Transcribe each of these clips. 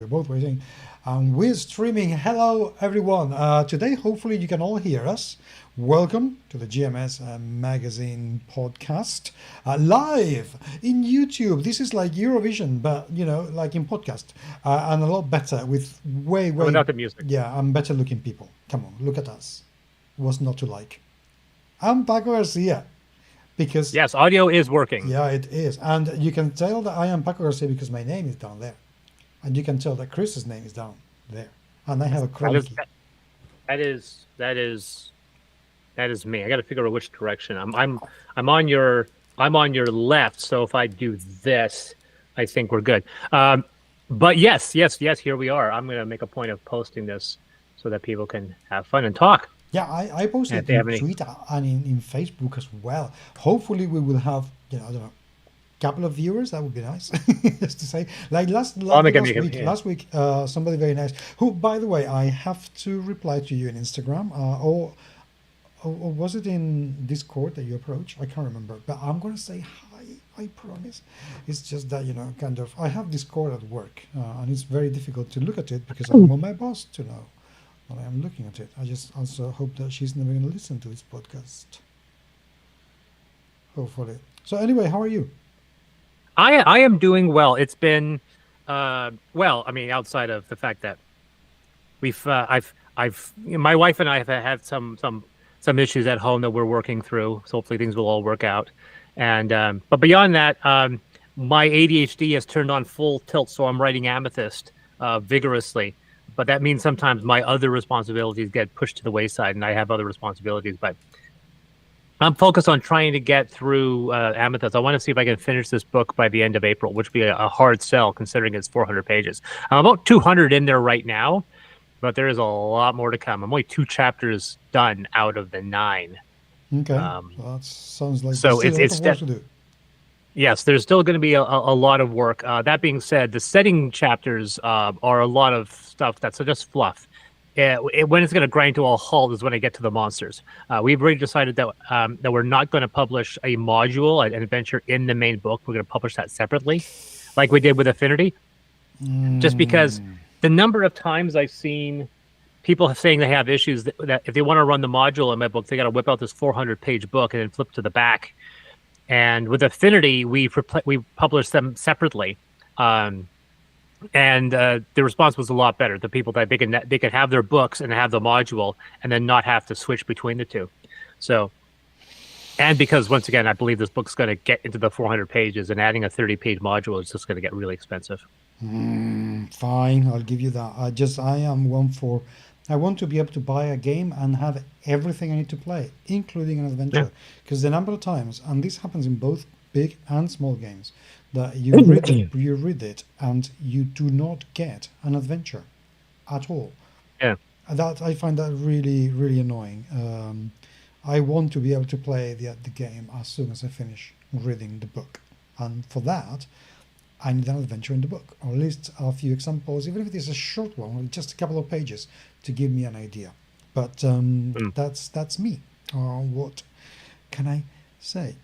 We're both waiting. We're streaming. Hello, everyone. Today, hopefully, you can all hear us. Welcome to the GMS Magazine Podcast, live in YouTube. This is like Eurovision, but like in podcast, and a lot better with way, Without the music. yeah, and better looking people. Come on, look at us. What's not to like? I'm Paco Garcia because Yes, audio is working. yeah, it is, and you can tell that I am Paco Garcia because my name is down there. And you can tell that Chris's name is down there. And I have a That Chrome is key. that is that is that is me. I got to figure out which direction. I'm on your left. So if I do this, I think we're good. But yes. Here we are. I'm going to make a point of posting this so that people can have fun and talk. Yeah, I And posted if it they in have any, Twitter and in Facebook as well. Hopefully we will have, I don't know, couple of viewers. That would be nice. Just to say, like I'll make last it. week, Yeah. somebody very nice who, by the way, I have to reply to you in Instagram, or was it in Discord that you approached? I can't remember, but I'm gonna say hi. I promise. It's just that kind of. I have Discord at work, and it's very difficult to look at it because I don't want my boss to know when I'm looking at it. I just also hope that she's never gonna listen to this podcast. Hopefully. So anyway, how are you? I am doing well. It's been well. I mean, outside of the fact that I've my wife and I have had some issues at home that we're working through. So hopefully things will all work out. And but beyond that, my ADHD has turned on full tilt, so I'm writing Amethyst vigorously. But that means sometimes my other responsibilities get pushed to the wayside, and I have other responsibilities. But I'm focused on trying to get through Amethyst. I want to see if I can finish this book by the end of April, which would be a hard sell considering it's 400 pages. I'm about 200 in there right now, but there is a lot more to come. I'm only 2 chapters done out of the 9. Okay, Um, well, that sounds like there's so still it's a lot it's of work de- to do. yes, there's still going to be a lot of work. That being said, the setting chapters are a lot of stuff that's just fluff. When it's going to grind to a halt is when I get to the monsters. We've already decided that we're not going to publish a module, an adventure in the main book. We're going to publish that separately, like we did with Affinity, just because Mm, the number of times I've seen people saying they have issues that if they want to run the module in my book, they got to whip out this 400-page book and then flip to the back. And with Affinity, we published them separately. And the response was a lot better. The people that they could have their books and have the module, and then not have to switch between the two. So, and because once again, I believe this book's going to get into the 400 pages, and adding a 30-page module is just going to get really expensive. fine, I'll give you that. I am one for. I want to be able to buy a game and have everything I need to play, including an Yeah. adventure. Because the number of times, and this happens in both big and small games, that you read it and you do not get an adventure at all. Yeah. And that I find that really, really annoying. I want to be able to play the game as soon as I finish reading the book, and for that, I need an adventure in the book, or at least a few examples, even if it is a short one, or just a couple of pages, to give me an idea. But Mm. that's me. What can I say?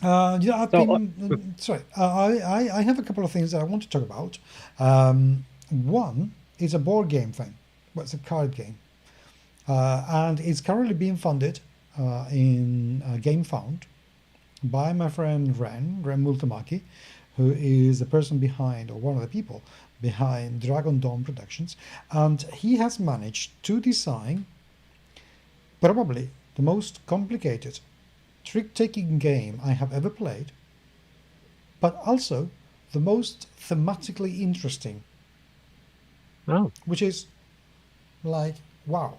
I've So, been sorry. I have a couple of things that I want to talk about. One is a board game thing. Well, it's a card game, and it's currently being funded in Game Found by my friend Ren Multamaki, who is the person behind, or one of the people behind, Dragon Dawn Productions, and he has managed to design probably the most complicated trick-taking game I have ever played, but also the most thematically interesting, oh, which is like, wow.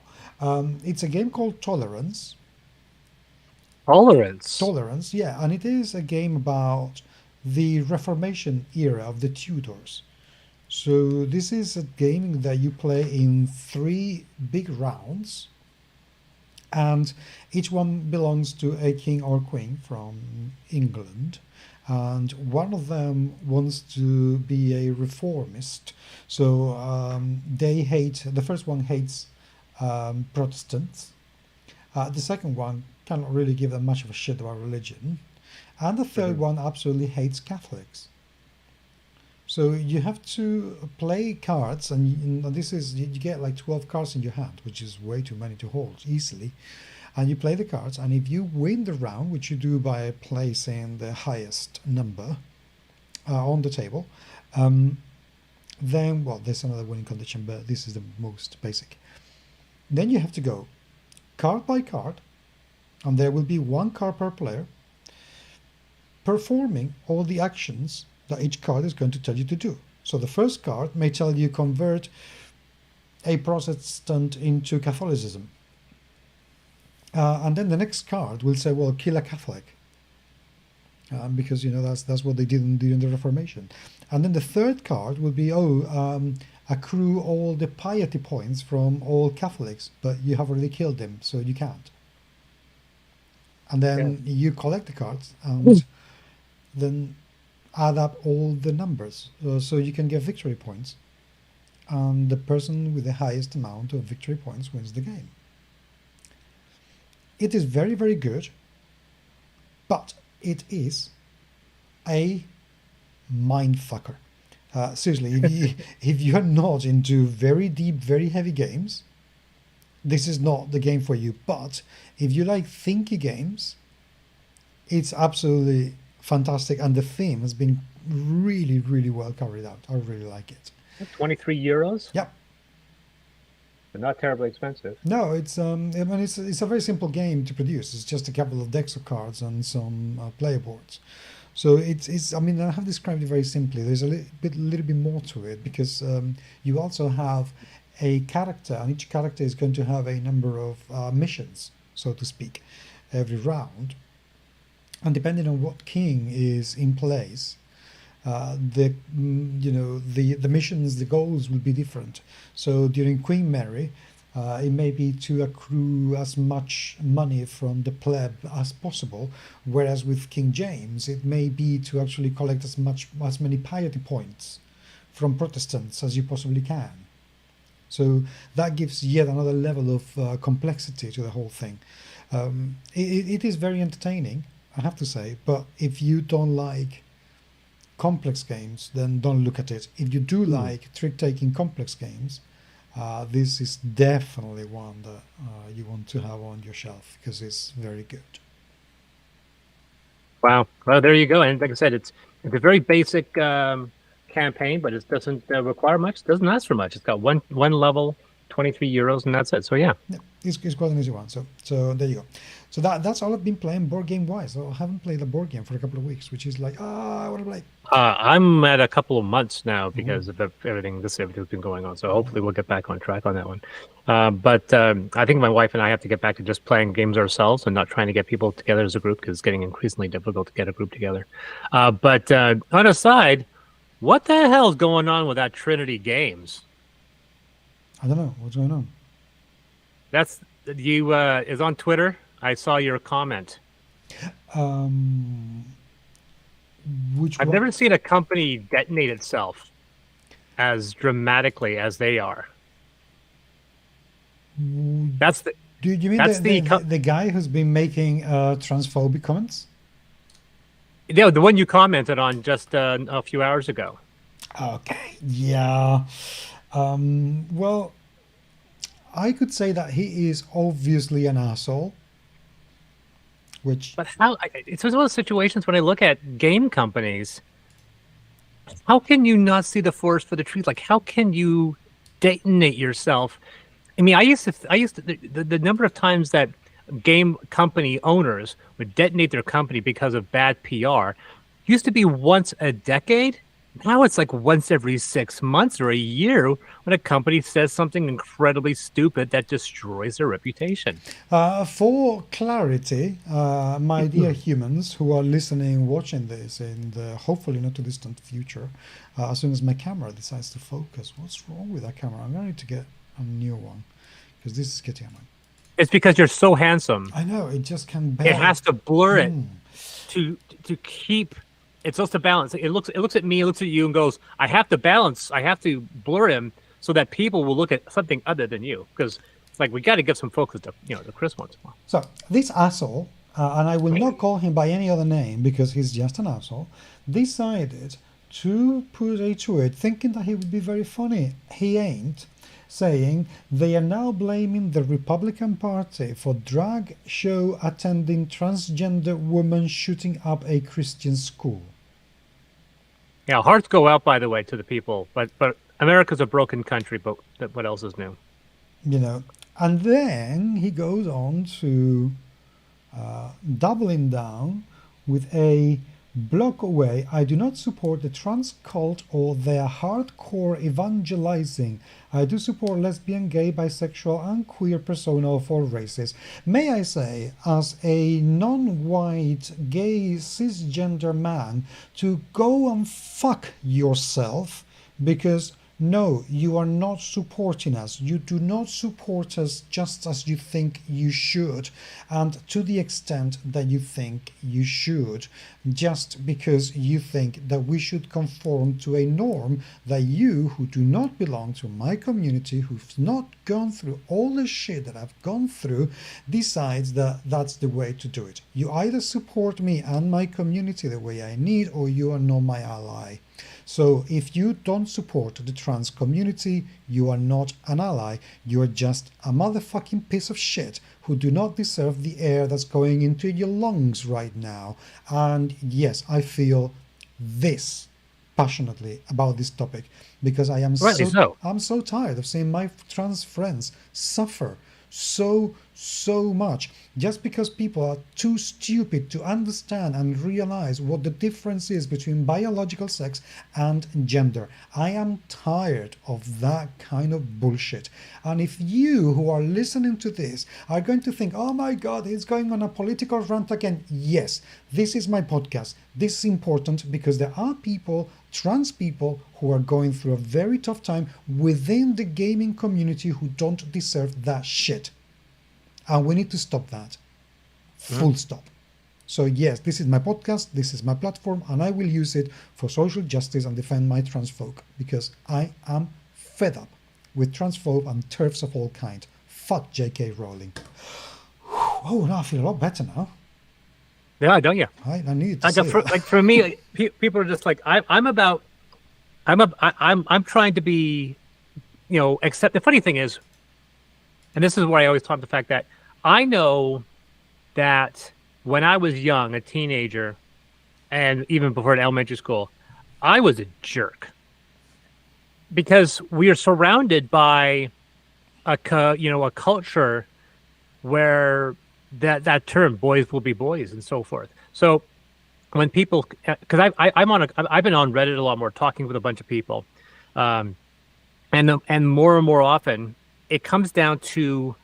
It's a game called Tolerance. tolerance. Tolerance, yeah, and it is a game about the Reformation era of the Tudors. So this is a game that you play in 3 big rounds, and each one belongs to a king or queen from England, and one of them wants to be a reformist. So they hate, the first one hates Protestants. The second one cannot really give them much of a shit about religion. And the third Mhm. one absolutely hates Catholics. So you have to play cards, and this is you get like 12 cards in your hand, which is way too many to hold easily. And you play the cards, and if you win the round, which you do by placing the highest number on the table, then, well, there's another winning condition, but this is the most basic. Then you have to go card by card, and there will be one card per player, performing all the actions that each card is going to tell you to do. So the first card may tell you convert a Protestant into Catholicism. And then the next card will say, well, kill a Catholic. Because, that's what they did during the Reformation. And then the third card will be, accrue all the piety points from all Catholics, but you have already killed them, so you can't. And then you collect the cards and then add up all the numbers, so you can get victory points. And the person with the highest amount of victory points wins the game. It is very, very good, but it is a mindfucker. Seriously, if you are not into very deep, very heavy games, this is not the game for you. But if you like thinky games, it's absolutely fantastic, and the theme has been really, really well carried out. I really like it. 23 euros? Yeah. But not terribly expensive. No, it's it's a very simple game to produce. It's just a couple of decks of cards and some player boards. So it's I have described it very simply. There's a little bit more to it, because you also have a character, and each character is going to have a number of missions, so to speak, every round. And depending on what king is in place, the missions, the goals will be different. So during Queen Mary, it may be to accrue as much money from the pleb as possible, whereas with King James, it may be to actually collect as many piety points from Protestants as you possibly can. So that gives yet another level of complexity to the whole thing. It is very entertaining, I have to say, but if you don't like complex games, then don't look at it. If you do like trick-taking complex games, this is definitely one that you want to have on your shelf, because it's very good. Wow. Well, there you go. And like I said, it's a very basic campaign, but it doesn't require much. It doesn't ask for much. It's got one level, 23 euros, and that's it. So yeah. It's quite an easy one. So there you go. So that's all I've been playing board game wise. So I haven't played a board game for a couple of weeks, which is like, I want to play. I'm at a couple of months now because of everything's been going on. So hopefully we'll get back on track on that one. But I think my wife and I have to get back to just playing games ourselves and not trying to get people together as a group, because it's getting increasingly difficult to get a group together. But on a side, what the hell is going on with that Trinity Games? I don't know what's going on. That's you is on Twitter. I saw your comment. Which I've never seen a company detonate itself as dramatically as they are. That's the. Do you mean the guy who's been making transphobic comments? Yeah, the one you commented on just a few hours ago. Okay. Yeah. Well, I could say that he is obviously an asshole. But how? It's one of those situations when I look at game companies. How can you not see the forest for the trees? Like, how can you detonate yourself? I mean, I used to the number of times that game company owners would detonate their company because of bad PR used to be once a decade. Now it's like once every 6 months or a year when a company says something incredibly stupid that destroys their reputation. For clarity, my dear humans who are listening, watching this in the hopefully not too distant future, as soon as my camera decides to focus, what's wrong with that camera? I'm going to need to get a new one, because this is getting annoying. It's because you're so handsome. I know, it just can't bear. It has to blur it to keep. It's supposed to balance. It looks at me, it looks at you, and goes, I have to balance. I have to blur him so that people will look at something other than you. Because it's like, we got to give some focus to Chris once in a while. So this asshole, and I will not call him by any other name because he's just an asshole, decided to put a tweet thinking that he would be very funny. He ain't. Saying they are now blaming the Republican Party for drag show attending transgender woman shooting up a Christian school. Yeah, hearts go out, by the way, to the people. But America's a broken country, but what else is new? You know, and then he goes on to doubling down with a block away. I do not support the trans cult or their hardcore evangelizing. I do support lesbian, gay, bisexual, and queer persona of all races. May I say, as a non-white, gay, cisgender man, to go and fuck yourself, because no, you are not supporting us. You do not support us just as you think you should, and to the extent that you think you should, just because you think that we should conform to a norm that you, who do not belong to my community, who've not gone through all the shit that I've gone through, decides that that's the way to do it. You either support me and my community the way I need, or you are not my ally. So if you don't support the trans community, you are not an ally. You are just a motherfucking piece of shit who do not deserve the air that's going into your lungs right now. And yes, I feel this passionately about this topic because I am I'm so tired of seeing my trans friends suffer so much just because people are too stupid to understand and realize what the difference is between biological sex and gender. I am tired of that kind of bullshit. And if you who are listening to this are going to think, oh my God, he's going on a political rant again. Yes, this is my podcast. This is important because there are people, trans people, who are going through a very tough time within the gaming community who don't deserve that shit. And we need to stop that. Full stop. So yes, this is my podcast, this is my platform, and I will use it for social justice and defend my trans folk, because I am fed up with transphobe and TERFs of all kind. Fuck J.K. Rowling. Oh, no, I feel a lot better now. Yeah, don't you? I need to say that. Like for me, people are just like, I'm trying to be, except the funny thing is, and this is where I always talk the fact that I know that when I was young, a teenager, and even before in elementary school, I was a jerk because we are surrounded by a culture where that term "boys will be boys" and so forth. So when people, because I've been on Reddit a lot more, talking with a bunch of people, and more and more often, it comes down to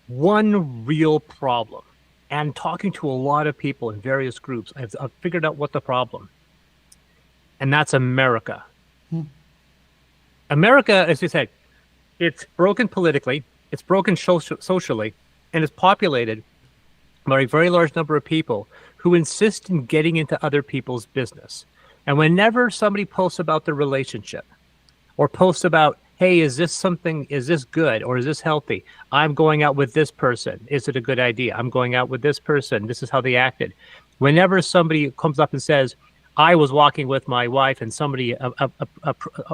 one real problem. And talking to a lot of people in various groups, I've figured out what the problem, and that's America. America, as you said, it's broken politically, it's broken socially, and it's populated by a very large number of people who insist in getting into other people's business. And whenever somebody posts about the relationship or posts about, hey, is this good or is this healthy? I'm going out with this person. Is it a good idea? I'm going out with this person. This is how they acted. Whenever somebody comes up and says, I was walking with my wife and somebody,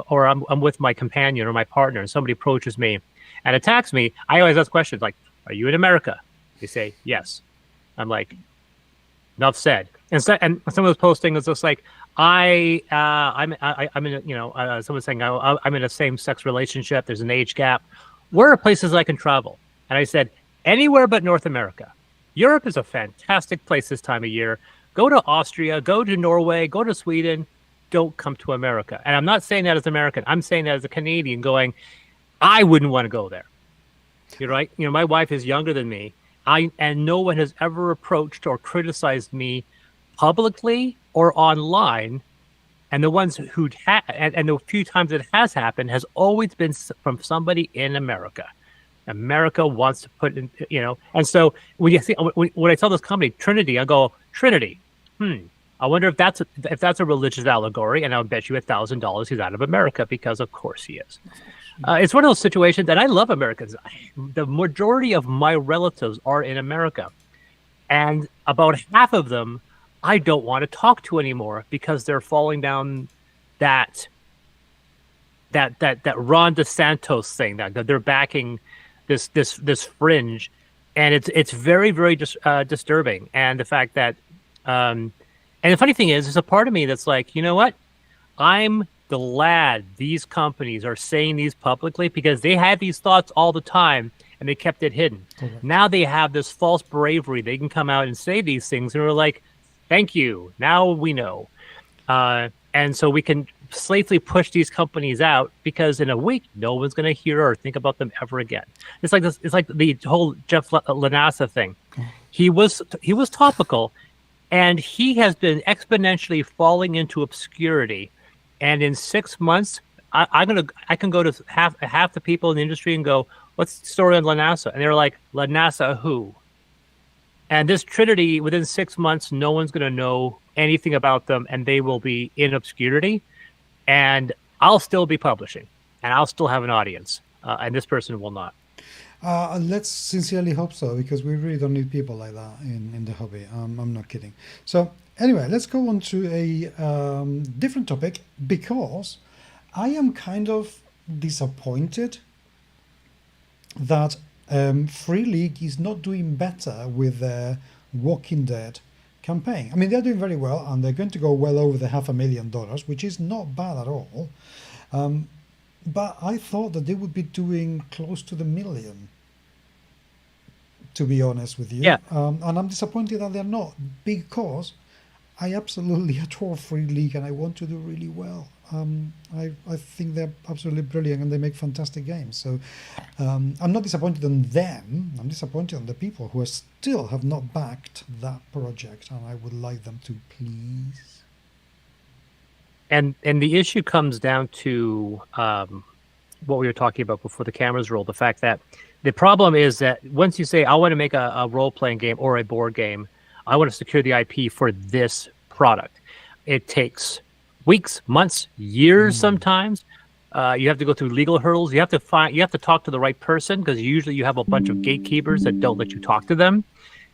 or I'm with my companion or my partner, and somebody approaches me and attacks me, I always ask questions like, are you in America? They say, yes. I'm like, enough said. And some of those postings is just like, I'm in someone saying I'm in a same-sex relationship. There's an age gap. Where are places I can travel? And I said, anywhere but North America. Europe is a fantastic place this time of year. Go to Austria, go to Norway, go to Sweden. Don't come to America. And I'm not saying that as an American. I'm saying that as a Canadian going, I wouldn't want to go there. You're right. My wife is younger than me. And no one has ever approached or criticized me publicly or online, and the ones and the few times it has happened has always been from somebody in America. America wants to put in, and so when I tell this company Trinity, I go, Trinity. I wonder if that's a religious allegory, and I'll bet you $1,000 he's out of America, because of course he is. It's one of those situations that I love Americans. The majority of my relatives are in America, and about half of them I don't want to talk to anymore because they're falling down that that Ron DeSantos thing that they're backing this fringe, and it's very very disturbing. And the fact that and the funny thing is, there's a part of me that's like, you know what, I'm glad these companies are saying these publicly because they had these thoughts all the time and they kept it hidden. Correct. Now they have this false bravery. They can come out and say these things and we're like, thank you. Now we know. And so we can safely push these companies out because in a week, no one's going to hear or think about them ever again. It's like this. It's like the whole Jeff Lanassa thing. He was topical, and he has been exponentially falling into obscurity. And in 6 months, I can go to half the people in the industry and go, "What's the story on Lanassa?" And they're like, "Lanassa who?" And this trinity, within 6 months, no one's going to know anything about them, and they will be in obscurity. And I'll still be publishing, and I'll still have an audience, and this person will not. Let's sincerely hope so, because we really don't need people like that in the hobby. I'm not kidding. So anyway, let's go on to a different topic, because I am kind of disappointed that Free League is not doing better with their Walking Dead campaign. I mean, they're doing very well, and they're going to go well over the $500,000, which is not bad at all. But I thought that they would be doing close to the million, to be honest with you. Yeah. And I'm disappointed that they're not, because I absolutely adore Free League and I want to do really well. I think they're absolutely brilliant and they make fantastic games. So I'm not disappointed on them. I'm disappointed on the people who still have not backed that project, and I would like them to, please. And the issue comes down to what we were talking about before the cameras roll. The fact that the problem is that once you say, I want to make a role-playing game or a board game, I want to secure the IP for this product, it takes weeks, months, years sometimes. You have to go through legal hurdles. You have to talk to the right person, because usually you have a bunch of gatekeepers that don't let you talk to them.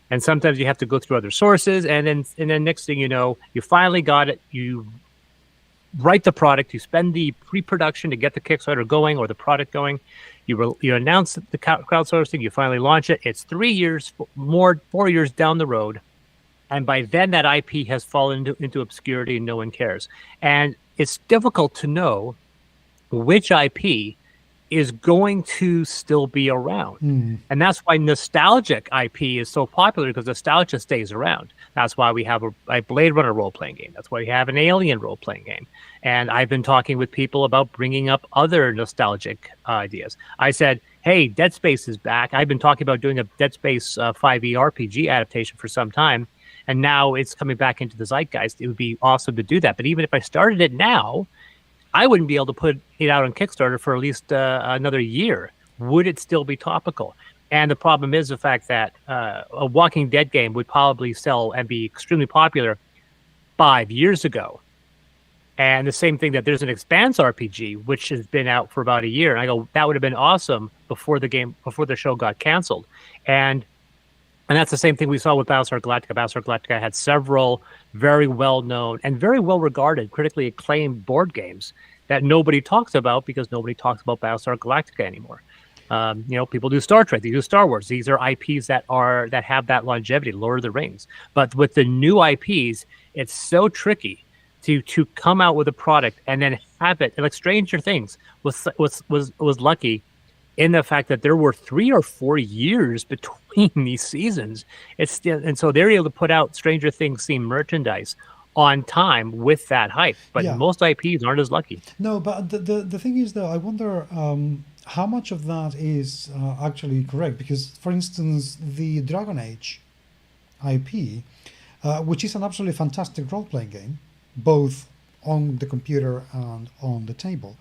And sometimes you have to go through other sources. And then next thing you know, you finally got it. You write the product. You spend the pre-production to get the Kickstarter going or the product going. You announce the crowdsourcing. You finally launch it. It's 4 years down the road. And by then, that IP has fallen into obscurity and no one cares. And it's difficult to know which IP is going to still be around. And that's why nostalgic IP is so popular, because nostalgia stays around. That's why we have a Blade Runner role-playing game. That's why we have an Alien role-playing game. And I've been talking with people about bringing up other nostalgic ideas. I said, hey, Dead Space is back. I've been talking about doing a Dead Space 5e RPG adaptation for some time. And now it's coming back into the zeitgeist. It would be awesome to do that. But even if I started it now, I wouldn't be able to put it out on Kickstarter for at least another year. Would it still be topical? And the problem is the fact that a Walking Dead game would probably sell and be extremely popular 5 years ago. And the same thing that there's an Expanse RPG, which has been out for about a year. And I go, that would have been awesome before the show got canceled. And that's the same thing we saw with Battlestar Galactica. Battlestar Galactica had several very well-known and very well-regarded, critically acclaimed board games that nobody talks about, because nobody talks about Battlestar Galactica anymore. People do Star Trek, they do Star Wars. These are IPs that have that longevity, Lord of the Rings. But with the new IPs, it's so tricky to come out with a product and then have it. Like Stranger Things was lucky in the fact that there were 3 or 4 years between these seasons. And so they're able to put out Stranger Things themed merchandise on time with that hype. But most IPs aren't as lucky. No, but the thing is, though, I wonder how much of that is actually correct. Because, for instance, the Dragon Age IP, which is an absolutely fantastic role-playing game, both on the computer and on the table,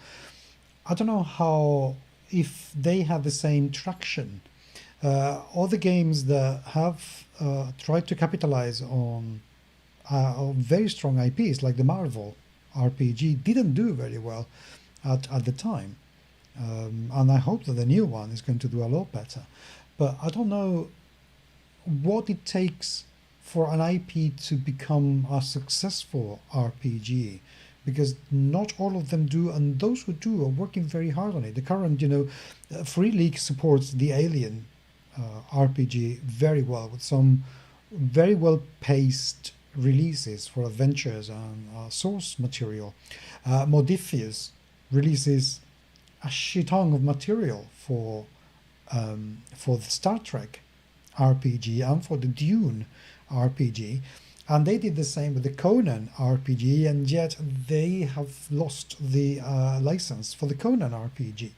I don't know if they have the same traction. Other games that have tried to capitalize on very strong IPs, like the Marvel RPG, didn't do very well at the time. And I hope that the new one is going to do a lot better. But I don't know what it takes for an IP to become a successful RPG, because not all of them do, and those who do are working very hard on it. The current, Free League supports the Alien RPG very well, with some very well paced releases for adventures and source material. Modifius releases a shit ton of material for the Star Trek RPG and for the Dune RPG, and they did the same with the Conan RPG, and yet they have lost the license for the Conan RPG.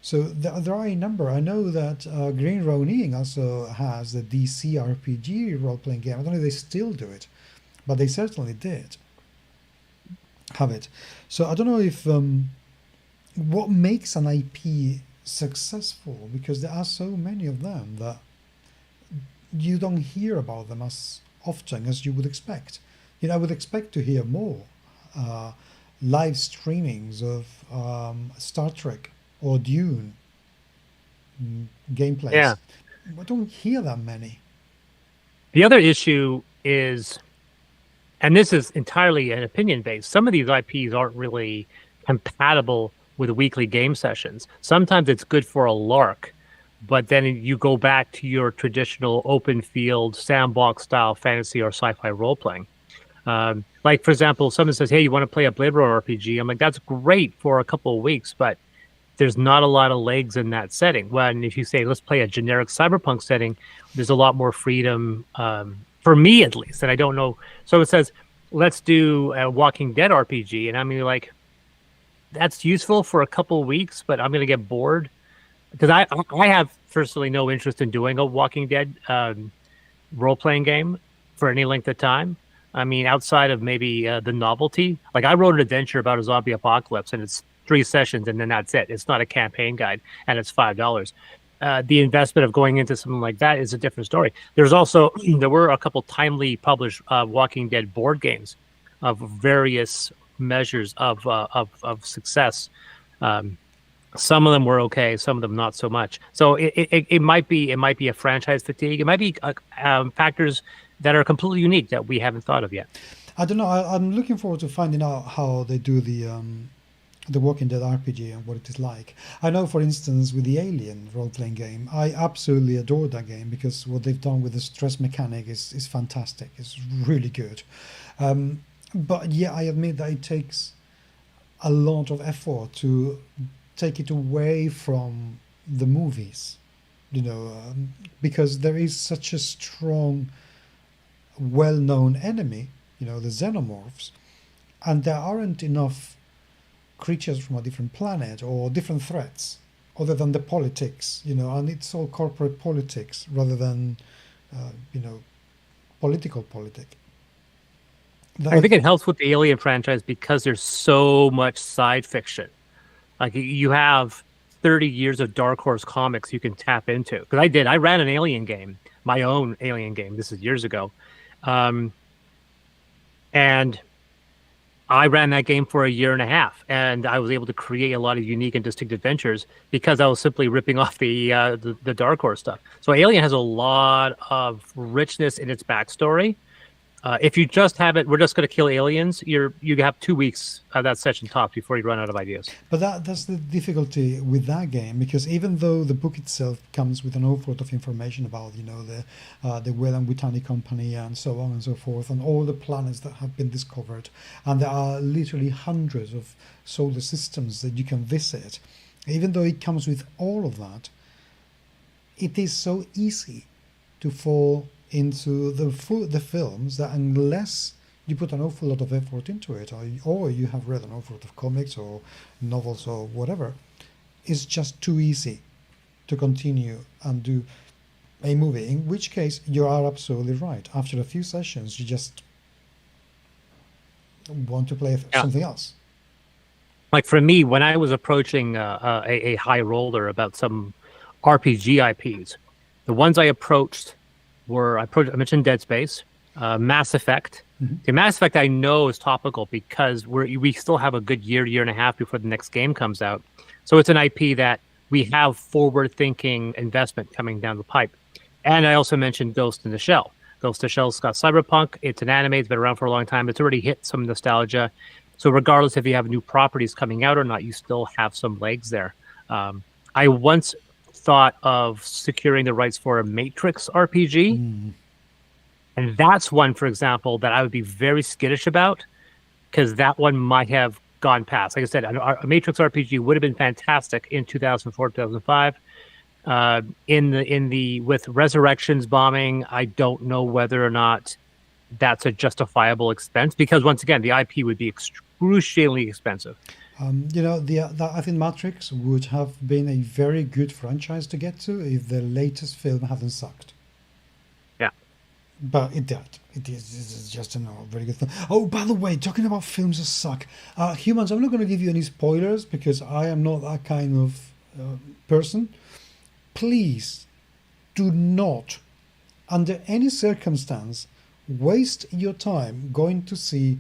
So there are a number. I know that Green Ronin also has the DC RPG role-playing game. I don't know if they still do it, but they certainly did have it. So I don't know if what makes an IP successful, because there are so many of them that you don't hear about them as often as you would expect. I would expect to hear more live streamings of Star Trek or Dune gameplays. Yeah. I don't hear that many. The other issue is, and this is entirely an opinion based, some of these IPs aren't really compatible with weekly game sessions. Sometimes it's good for a lark, but then you go back to your traditional open field sandbox style fantasy or sci-fi role playing. Like, for example, someone says, hey, you want to play a Blade Runner RPG? I'm like, that's great for a couple of weeks, but there's not a lot of legs in that setting. When if you say, let's play a generic cyberpunk setting, there's a lot more freedom, for me at least. And I don't know. So it says, let's do a Walking Dead RPG. And I'm like, that's useful for a couple of weeks, but I'm going to get bored. Because I have personally no interest in doing a Walking Dead role-playing game for any length of time. I mean, outside of maybe the novelty. Like, I wrote an adventure about a zombie apocalypse, and it's 3 sessions, and then that's it. It's not a campaign guide, and it's $5. The investment of going into something like that is a different story. There were a couple timely published Walking Dead board games of various measures of success. Some of them were okay, some of them not so much. So it might be a franchise fatigue. It might be factors that are completely unique that we haven't thought of yet. I don't know. I'm looking forward to finding out how they do the Walking Dead RPG and what it is like. I know, for instance, with the Alien role-playing game, I absolutely adore that game, because what they've done with the stress mechanic is fantastic. It's really good. But yeah, I admit that it takes a lot of effort to take it away from the movies, because there is such a strong, well-known enemy, the xenomorphs, and there aren't enough creatures from a different planet or different threats other than the politics, and it's all corporate politics rather than, political politic. I think it helps with the Alien franchise because there's so much side fiction. Like, you have 30 years of Dark Horse comics you can tap into. Because I ran an Alien game, my own Alien game. This is years ago. And I ran that game for a year and a half, and I was able to create a lot of unique and distinct adventures because I was simply ripping off the Dark Horse stuff. So Alien has a lot of richness in its backstory. If you just have it, we're just going to kill aliens, you have 2 weeks of that session tops before you run out of ideas. But that's the difficulty with that game, because even though the book itself comes with an awful lot of information about, the Weyland-Whitney Company and so on and so forth, and all the planets that have been discovered, and there are literally hundreds of solar systems that you can visit, even though it comes with all of that, it is so easy to fall into the films that, unless you put an awful lot of effort into it, or you have read an awful lot of comics or novels or whatever, it's just too easy to continue and do a movie, in which case you are absolutely right. After a few sessions, you just want to play something else. Like, for me, when I was approaching a high roller about some RPG IPs, the ones I approached were, I mentioned Dead Space, Mass Effect. Mm-hmm. The Mass Effect I know is topical because we still have a good year and a half before the next game comes out. So it's an IP that we have forward-thinking investment coming down the pipe. And I also mentioned Ghost in the Shell. Ghost of Shell's got Cyberpunk. It's an anime. It's been around for a long time. It's already hit some nostalgia. So regardless if you have new properties coming out or not, you still have some legs there. I once thought of securing the rights for a Matrix RPG. And that's one, for example, that I would be very skittish about, because that one might have gone past. Like I said, a Matrix RPG would have been fantastic in 2004, 2005. With Resurrections bombing, I don't know whether or not that's a justifiable expense, because once again, the IP would be excruciatingly expensive. I think Matrix would have been a very good franchise to get to if the latest film hadn't sucked. Yeah. But it did. It's just a very good film. Oh, by the way, talking about films that suck, humans, I'm not going to give you any spoilers because I am not that kind of person. Please do not, under any circumstance, waste your time going to see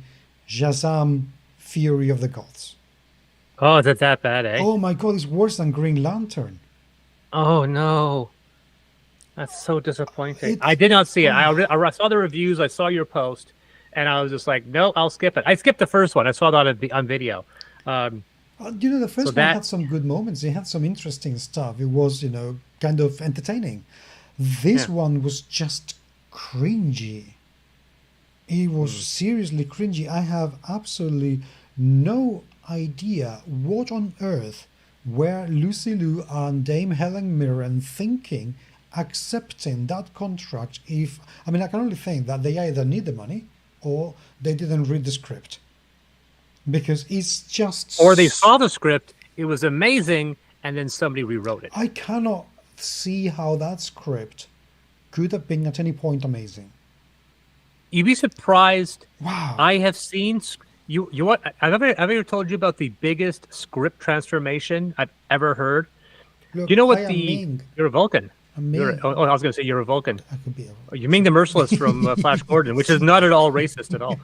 Shazam: Fury of the Gods. Oh, is it that bad, eh? Oh my God, it's worse than Green Lantern. Oh no. That's so disappointing. I did not see it. I saw the reviews. I saw your post, and I was just like, no, I'll skip it. I skipped the first one. I saw that on video. The first one had some good moments. It had some interesting stuff. It was, kind of entertaining. This one was just cringy. It was seriously cringy. I have absolutely no idea what on earth were Lucy Liu and Dame Helen Mirren thinking, accepting that contract. I can only think that they either need the money or they didn't read the script, because it's just, or they saw the script, it was amazing, and then somebody rewrote it. I cannot see how that script could have been at any point amazing. You'd be surprised. Wow. I have seen I've ever told you about the biggest script transformation I've ever heard. Look, do you know what Ming. You're a Vulcan. I was going to say you're a Vulcan. I could be you Ming the Merciless from Flash Gordon, which is not at all racist at all.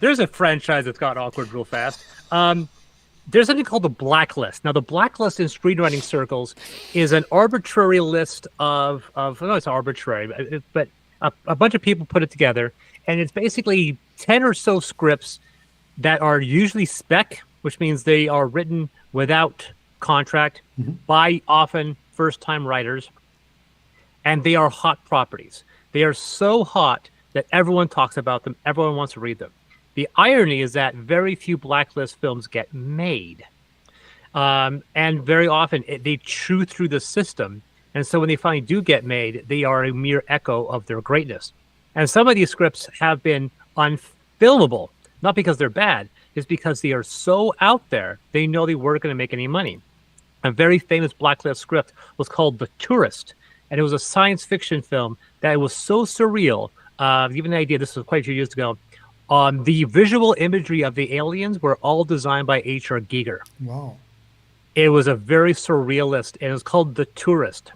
There's a franchise that's got awkward real fast. There's something called the blacklist. Now, the blacklist in screenwriting circles is an arbitrary list of no, it's arbitrary, but a bunch of people put it together, and it's basically 10 or so scripts that are usually spec, which means they are written without contract by often first-time writers, and they are hot properties. They are so hot that everyone talks about them, everyone wants to read them. The irony is that very few blacklist films get made, and very often they chew through the system, and so when they finally do get made, they are a mere echo of their greatness. And some of these scripts have been unfilmable, not because they're bad, it's because they are so out there, they know they weren't going to make any money. A very famous blacklist script was called The Tourist, and it was a science fiction film that was so surreal. Even the idea, this was quite a few years ago, the visual imagery of the aliens were all designed by H.R. Giger. Wow. It was a very surrealist, and it was called The Tourist.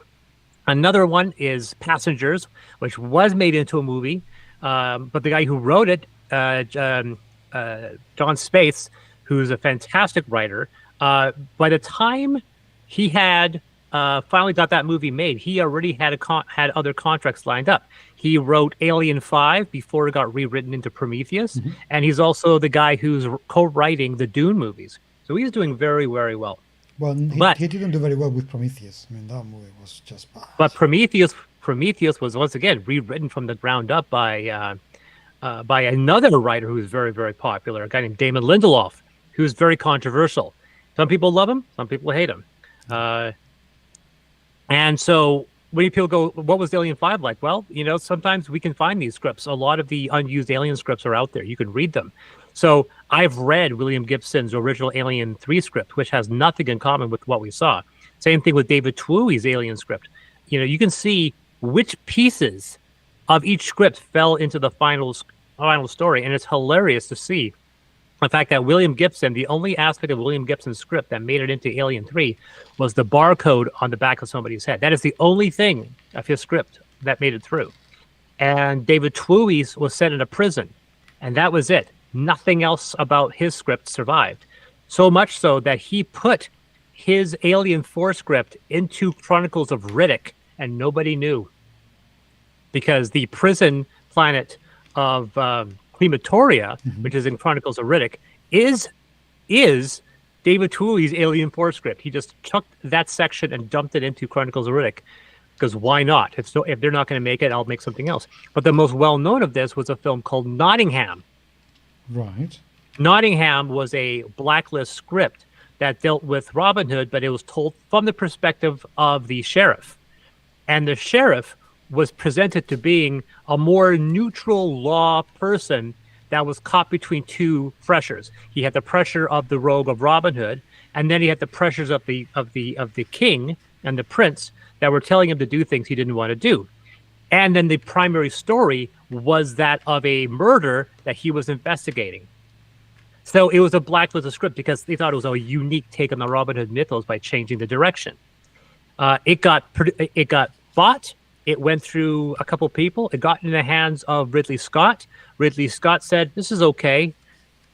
Another one is Passengers, which was made into a movie, but the guy who wrote it, John Spaeth, who's a fantastic writer, by the time he had finally got that movie made, he already had had other contracts lined up. He wrote Alien 5 before it got rewritten into Prometheus, and he's also the guy who's co-writing the Dune movies. So he's doing very, very well. Well, he didn't do very well with Prometheus. I mean, that movie was just bad. But Prometheus was once again rewritten from the ground up by another writer who is very, very popular, a guy named Damon Lindelof, who's very controversial. Some people love him, some people hate him. And so when people go, what was Alien 5 like? Well, sometimes we can find these scripts. A lot of the unused Alien scripts are out there. You can read them. So I've read William Gibson's original Alien 3 script, which has nothing in common with what we saw. Same thing with David Twooey's Alien script. You can see which pieces of each script fell into the final story, and it's hilarious to see. The fact that William Gibson, the only aspect of William Gibson's script that made it into Alien 3 was the barcode on the back of somebody's head. That is the only thing of his script that made it through. And David Twooey's was set in a prison, and that was it. Nothing else about his script survived. So much so that he put his Alien 4 script into Chronicles of Riddick and nobody knew, because the prison planet of Crematoria, which is in Chronicles of Riddick, is David Tuohy's Alien 4 script. He just chucked that section and dumped it into Chronicles of Riddick, because why not? If they're not going to make it, I'll make something else. But the most well-known of this was a film called Nottingham. Right. Nottingham was a blacklist script that dealt with Robin Hood, but it was told from the perspective of the sheriff. And the sheriff was presented to being a more neutral law person that was caught between two pressures. He had the pressure of the rogue of Robin Hood, and then he had the pressures of the king and the prince that were telling him to do things he didn't want to do. And then the primary story was that of a murder that he was investigating. So it was a blacklisted script because they thought it was a unique take on the Robin Hood mythos by changing the direction. It got bought. It went through a couple people. It got in the hands of Ridley Scott. Ridley Scott said, this is okay.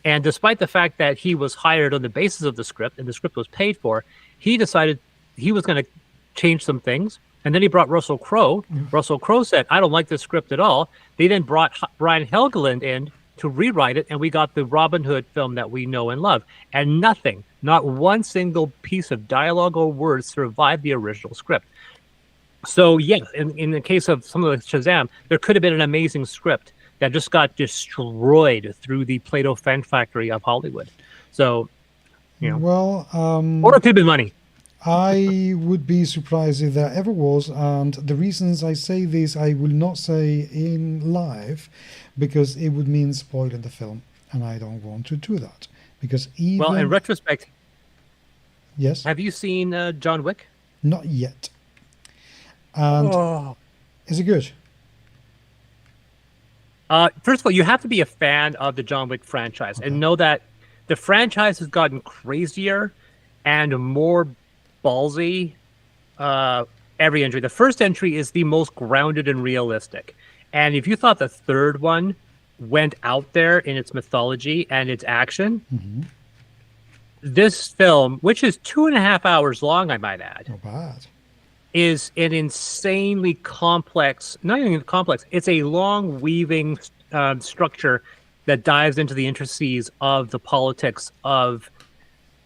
And despite the fact that he was hired on the basis of the script and the script was paid for, he decided he was going to change some things. And then he brought Russell Crowe. Russell Crowe said, I don't like this script at all. They then brought Brian Helgeland in to rewrite it, and we got the Robin Hood film that we know and love. And nothing, not one single piece of dialogue or words survived the original script. So, yeah, in the case of some of the Shazam, there could have been an amazing script that just got destroyed through the Play-Doh fan factory of Hollywood. So, you know. Well, or it could have been money. I would be surprised if there ever was, and the reasons I say this, I will not say in live, because it would mean spoiling the film, and I don't want to do that. Because even... Well, in retrospect, yes. Have you seen John Wick? Not yet. And is it good? First of all, you have to be a fan of the John Wick franchise and know that the franchise has gotten crazier and more ballsy every entry. The first entry is the most grounded and realistic. And if you thought the third one went out there in its mythology and its action, this film, which is 2.5 hours long, I might add, Not bad. is an insanely complex, not even complex, it's a long weaving structure that dives into the intricacies of the politics of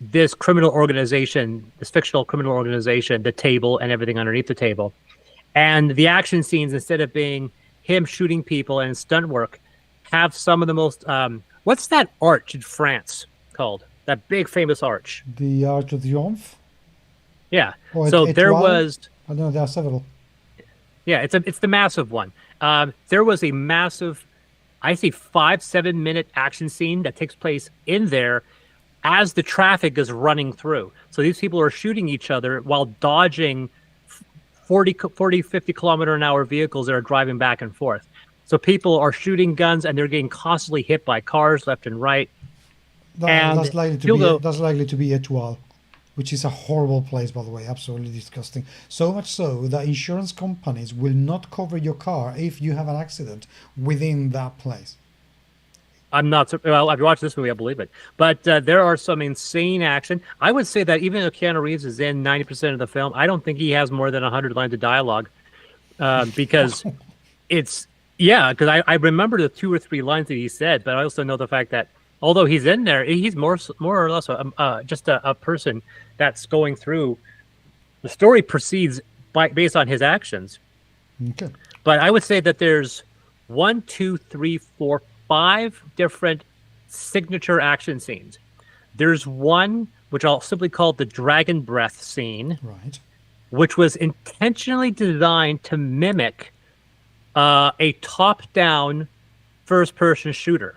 this criminal organization, this fictional criminal organization, the table and everything underneath the table. And the action scenes, instead of being him shooting people and stunt work, have some of the most, what's that arch in France called? That big famous arch. The Arch of Triomphe? Yeah. Or So there Etoile? was... I know there are several. Yeah, it's the massive one. There was a massive, I say 5-7 minute action scene that takes place in there as the traffic is running through. So these people are shooting each other while dodging 40, 50 kilometer an hour vehicles that are driving back and forth. So people are shooting guns and they're getting constantly hit by cars left and right. That's likely to be Etoile, which is a horrible place, by the way, absolutely disgusting. So much so that insurance companies will not cover your car if you have an accident within that place. I'm not, well, if you watch this movie, I believe it. But there are some insane action. I would say that even though Keanu Reeves is in 90% of the film, I don't think he has more than 100 lines of dialogue because because I remember the 2 or 3 lines that he said, but I also know the fact that although he's in there, he's more or less just a person that's going through. The story proceeds based on his actions. Okay. But I would say that there's 1, 2, 3, 4, 5 different signature action scenes. There's one which I'll simply call the dragon breath scene, Right. which was intentionally designed to mimic a top-down first-person shooter.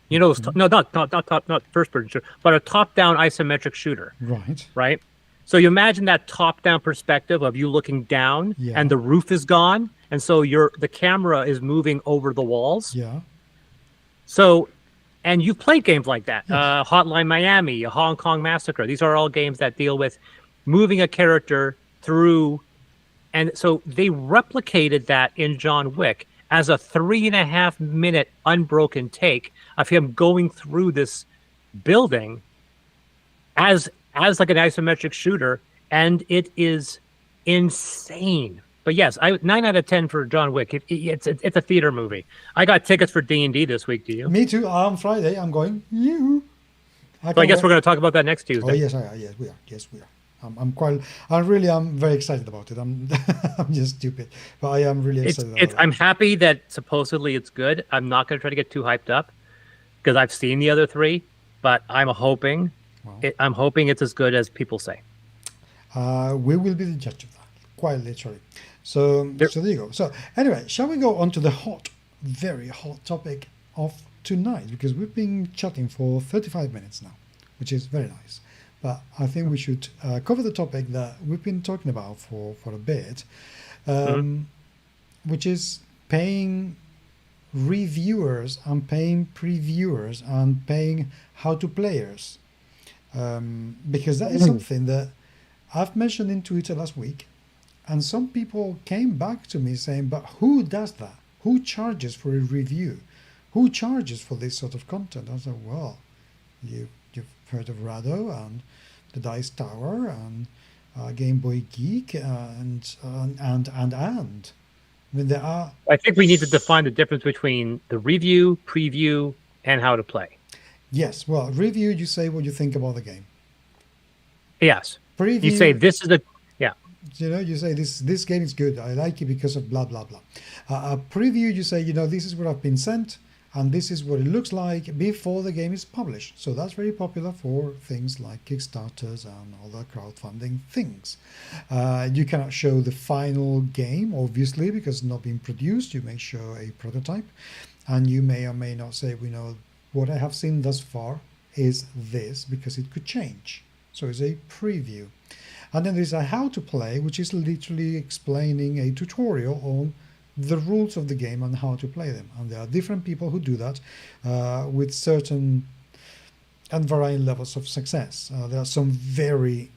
You know, not first-person shooter, but a top-down isometric shooter. Right. Right? So you imagine that top-down perspective of you looking down, and the roof is gone, and so the camera is moving over the walls. Yeah. So, and you've played games like that. Yes. Hotline Miami, Hong Kong Massacre. These are all games that deal with moving a character through. And so they replicated that in John Wick as a 3.5 minute unbroken take of him going through this building as like an isometric shooter. And it is insane. But yes, 9 out of 10 for John Wick. It's a theater movie. I got tickets for D&D this week. Do you? Me too. On Friday, I'm going. You. So I guess we're going to talk about that next Tuesday. Oh yes, yes we are. Yes we are. I'm very excited about it. I'm I'm just stupid, but I am really excited. I'm happy that supposedly it's good. I'm not going to try to get too hyped up because I've seen the other three, but I'm hoping it's as good as people say. We will be the judge of that, quite literally. So there you go. So anyway, shall we go on to the very hot topic of tonight? Because we've been chatting for 35 minutes now, which is very nice. But I think we should cover the topic that we've been talking about for a bit, which is paying reviewers and paying previewers and paying how-to-players. Because that is something that I've mentioned in Twitter last week, and some people came back to me saying, but who does that? Who charges for a review? Who charges for this sort of content? I said, well, you've heard of Rado and the Dice Tower and Game Boy Geek and. I mean, there are. I think we need to define the difference between the review, preview, and how to play. Yes, well, review, you say what you think about the game. Yes. Preview, you say this is you say this game is good. I like it because of blah blah blah. A preview, you say this is what I've been sent, and this is what it looks like before the game is published. So that's very popular for things like Kickstarters and other crowdfunding things. You cannot show the final game, obviously, because it's not being produced. You may show a prototype, and you may or may not say, what I have seen thus far is this, because it could change. So it's a preview. And then there's a how to play, which is literally explaining a tutorial on the rules of the game and how to play them. And there are different people who do that with certain and varying levels of success. There are some very,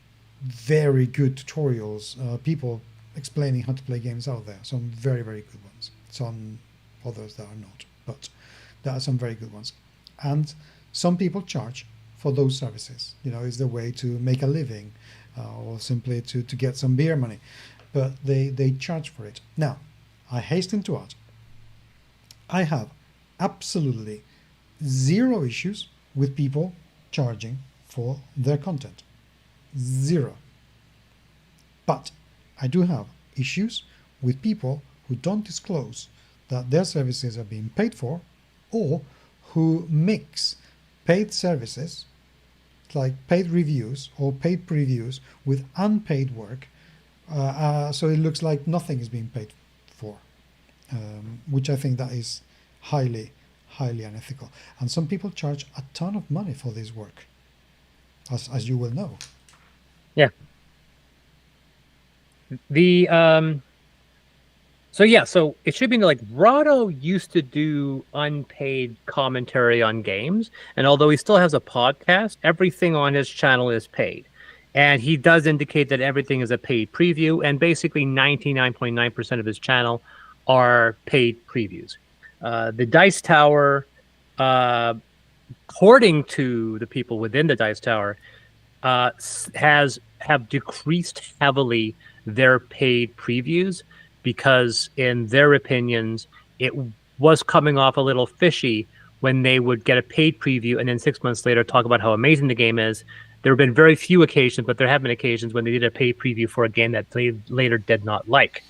very good tutorials, people explaining how to play games out there. Some very, very good ones. Some others that are not, but there are some very good ones. And some people charge for those services. Is the way to make a living or simply to get some beer money. But they charge for it. Now, I hasten to add, I have absolutely zero issues with people charging for their content. Zero. But I do have issues with people who don't disclose that their services are being paid for, or who mix paid services like paid reviews or paid previews with unpaid work, so it looks like nothing is being paid for, which I think that is highly, highly unethical. And some people charge a ton of money for this work, as you will know. Yeah. So it should be like Rado used to do unpaid commentary on games, and although he still has a podcast, everything on his channel is paid. And he does indicate that everything is a paid preview, and basically 99.9% of his channel are paid previews. The Dice Tower, according to the people within the Dice Tower, have decreased heavily their paid previews, because in their opinions, it was coming off a little fishy when they would get a paid preview and then 6 months later talk about how amazing the game is. There have been very few occasions, but there have been occasions when they did a paid preview for a game that they later did not like.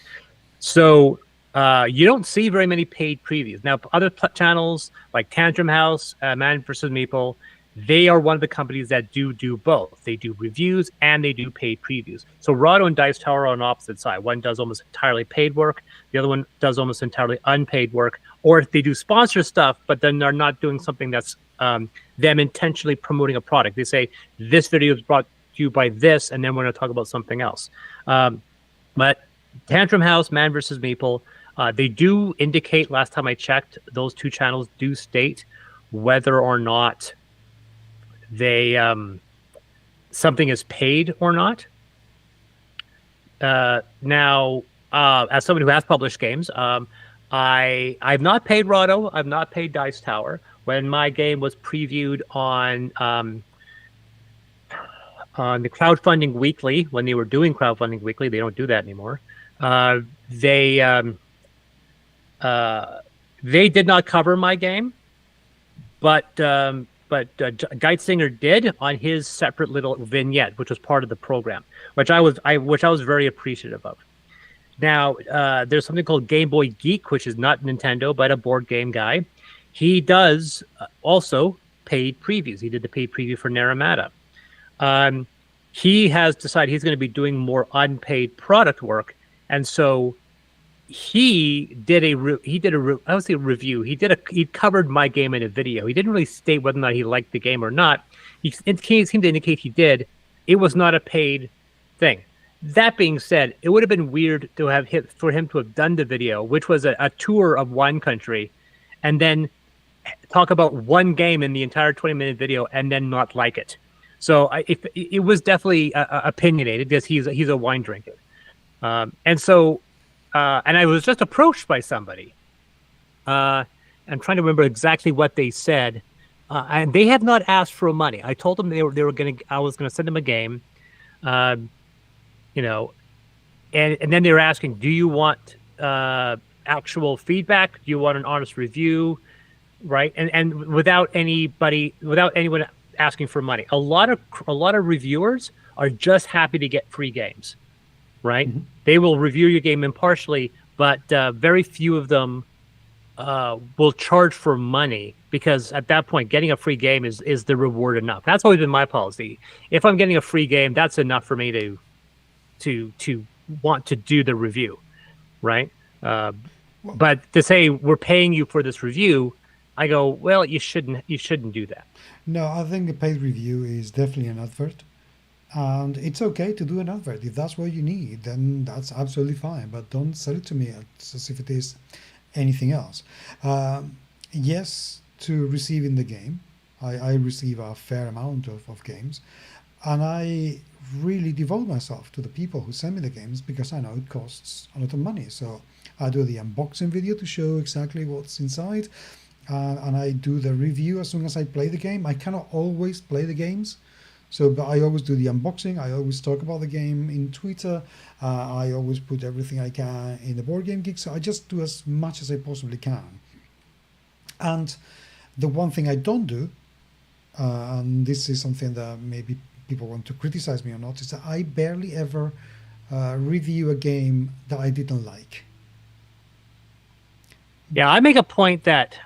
So you don't see very many paid previews. Now, other channels like Tantrum House, Man vs. Meeple, they are one of the companies that do both. They do reviews and they do paid previews. So Rado and Dice Tower are on opposite side. One does almost entirely paid work. The other one does almost entirely unpaid work. Or they do sponsor stuff, but then they're not doing something that's them intentionally promoting a product. They say, this video is brought to you by this, and then we're going to talk about something else. But Tantrum House, Man vs. Meeple, they do indicate, last time I checked, those two channels do state whether or not they something is paid or not. Now, as someone who has published games, I've not paid Rado, I've not paid Dice Tower. When my game was previewed on on the Crowdfunding Weekly, when they were doing Crowdfunding Weekly, they don't do that anymore. Uh, they they did not cover my game, but Geitzinger did on his separate little vignette, which was part of the program, which I was very appreciative of. Now, there's something called Game Boy Geek, which is not Nintendo, but a board game guy. He does also paid previews. He did the paid preview for Naramata. He has decided he's going to be doing more unpaid product work, and so he did a review. He covered my game in a video. He didn't really state whether or not he liked the game or not. He seemed to indicate he did. It was not a paid thing. That being said, it would have been weird for him to have done the video, which was a tour of one country, and then talk about one game in the entire 20-minute video and then not like it. So it was definitely opinionated because he's a wine drinker, and I was just approached by somebody. I'm trying to remember exactly what they said, and they have not asked for money. I told them I was gonna send them a game, and then they were asking, do you want actual feedback? Do you want an honest review? Right. And without anyone asking for money. A lot of reviewers are just happy to get free games. Right. Mm-hmm. They will review your game impartially, but very few of them will charge for money, because at that point, getting a free game is the reward enough. That's always been my policy. If I'm getting a free game, that's enough for me to want to do the review, right? But to say we're paying you for this review, I go, well, you shouldn't do that. No, I think a paid review is definitely an advert, and it's okay to do an advert. If that's what you need, then that's absolutely fine. But don't sell it to me as if it is anything else. Yes, to receiving the game, I receive a fair amount of games, and I really devote myself to the people who send me the games, because I know it costs a lot of money. So I do the unboxing video to show exactly what's inside, and I do the review as soon as I play the game. I cannot always play the games, but I always do the unboxing. I always talk about the game in Twitter. I always put everything I can in the Board Game Geek. So I just do as much as I possibly can. And the one thing I don't do, and this is something that maybe people want to criticize me or not, is that I barely ever review a game that I didn't like. Yeah, I make a point that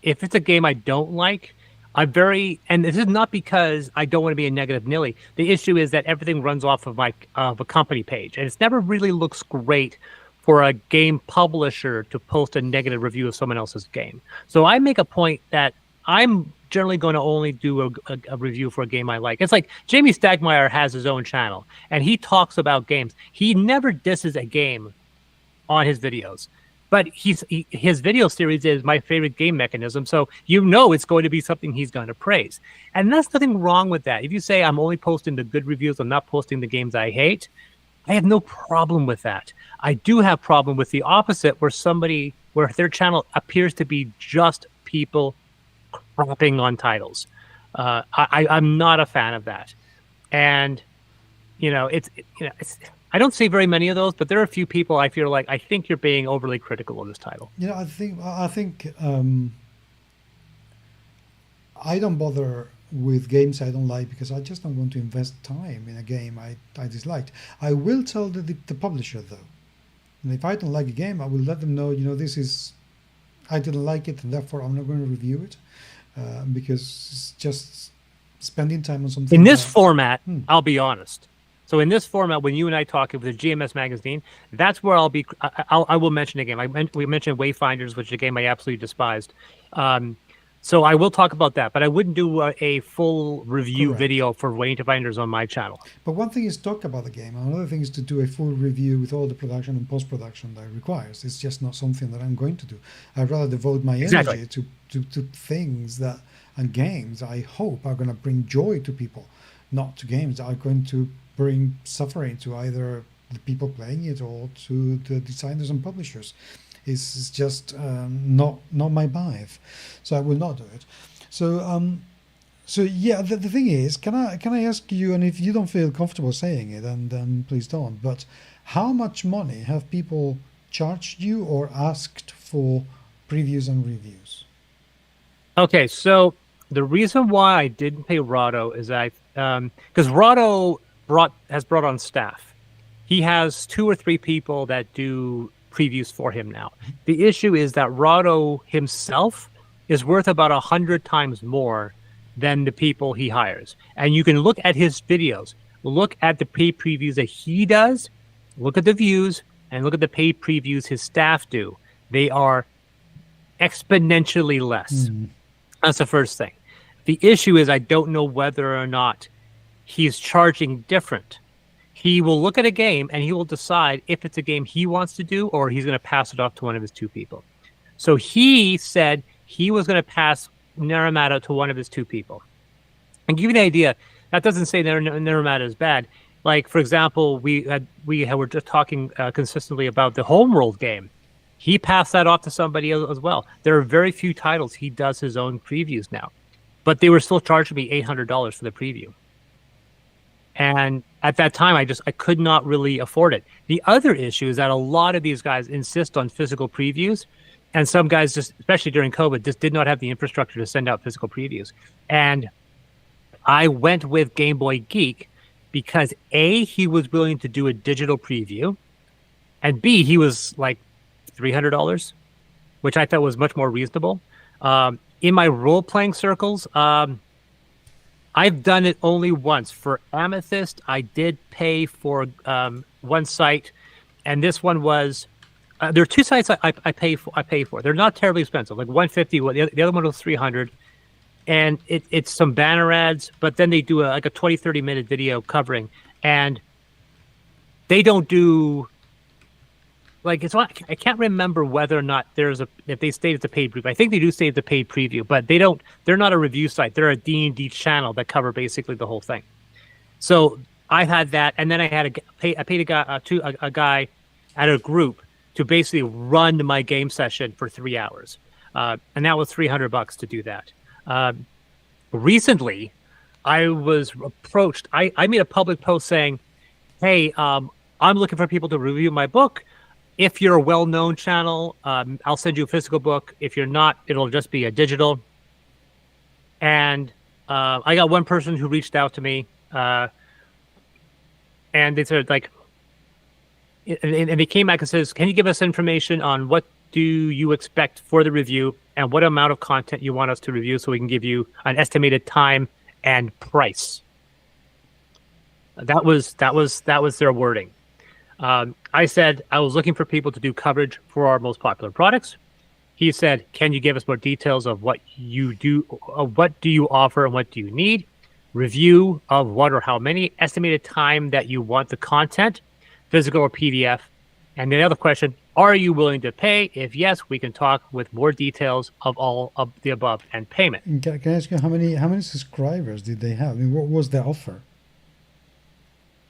if it's a game I don't like, and this is not because I don't want to be a negative Nilly. The issue is that everything runs off of a company page, and it never really looks great for a game publisher to post a negative review of someone else's game. So I make a point that I'm generally going to only do a review for a game I like. It's like Jamie Stagmeyer has his own channel, and he talks about games. He never disses a game on his videos. But his video series is My Favorite Game Mechanism, so it's going to be something he's going to praise. And there's nothing wrong with that. If you say I'm only posting the good reviews, I'm not posting the games I hate, I have no problem with that. I do have problem with the opposite, where their channel appears to be just people crapping on titles. I'm not a fan of that. And I don't see very many of those, but there are a few people I feel like I think you're being overly critical of this title. I think I don't bother with games I don't like, because I just don't want to invest time in a game I disliked. I will tell the publisher, though. And if I don't like a game, I will let them know, I didn't like it, and therefore I'm not going to review it, because it's just spending time on something. In this format, I'll be honest. So in this format, when you and I talk with the GMS Magazine, that's where I will mention a game. We mentioned Wayfinders, which is a game I absolutely despised. So I will talk about that, but I wouldn't do a full review video for Wayfinders on my channel. But one thing is talk about the game, and another thing is to do a full review with all the production and post-production that it requires. It's just not something that I'm going to do. I'd rather devote my energy to things and games I hope are going to bring joy to people, not to games that are going to bring suffering to either the people playing it or to the designers and publishers. It's just not my vibe, so I will not do it. So So yeah, the thing is, can I ask you, and if you don't feel comfortable saying it, then please don't. But how much money have people charged you or asked for previews and reviews? Okay, so the reason why I didn't pay Rado is because Rado has brought on staff. He has 2 or 3 people that do previews for him now. The issue is that Rado himself is worth about 100 times more than the people he hires. And you can look at his videos, look at the paid previews that he does, look at the views, and look at the paid previews his staff do. They are exponentially less. That's the first thing. The issue is I don't know whether or not he's charging different. He will look at a game and he will decide if it's a game he wants to do or he's going to pass it off to one of his 2 people. So he said he was going to pass Naramata to one of his 2 people. And give you an idea, that doesn't say Naramata is bad. Like, for example, we were just talking consistently about the Homeworld game. He passed that off to somebody else as well. There are very few titles he does his own previews now, but they were still charging me $800 for the preview. And at that time, I could not really afford it. The other issue is that a lot of these guys insist on physical previews, and some guys, just especially during COVID, just did not have the infrastructure to send out physical previews. And I went with Game Boy Geek because A, he was willing to do a digital preview, and B, he was like $300, which I thought was much more reasonable. In my role-playing circles, I've done it only once. For Amethyst, I did pay for one site, and this one was there are 2 sites I pay for. They're not terribly expensive, like $150. The other one was $300, and it's some banner ads, but then they do a 20-30 minute video covering, and they don't do. Like I can't remember whether or not if they state it's a paid preview. I think they do state it's a paid preview, but they're not a review site. They're a D&D channel that cover basically the whole thing. So I had that, and then I paid a guy at a group to basically run my game session for 3 hours, and that was $300 to do that. Recently, I was approached. I made a public post saying, "Hey, I'm looking for people to review my book. If you're a well-known channel, I'll send you a physical book. If you're not, it'll just be a digital." And I got one person who reached out to me, and they said, like, and they came back and says, "Can you give us information on what do you expect for the review and what amount of content you want us to review so we can give you an estimated time and price?" That was their wording. I said I was looking for people to do coverage for our most popular products. He said, "Can you give us more details of what you do? What do you offer and what do you need? Review of what or how many? Estimated time that you want the content, physical or PDF? And the other question, are you willing to pay? If yes, we can talk with more details of all of the above and payment." Can I ask you how many subscribers did they have? I mean, what was the offer?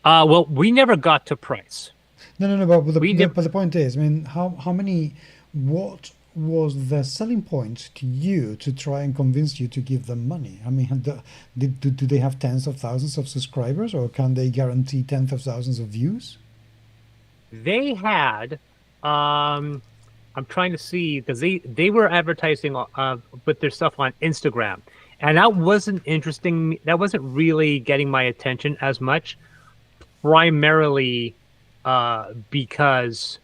Well, we never got to price. No. But the point is, I mean, how many? What was the selling point to you to try and convince you to give them money? I mean, do they have tens of thousands of subscribers, or can they guarantee tens of thousands of views? They had. I'm trying to see because they were advertising with their stuff on Instagram, and that wasn't interesting. That wasn't really getting my attention as much. Primarily because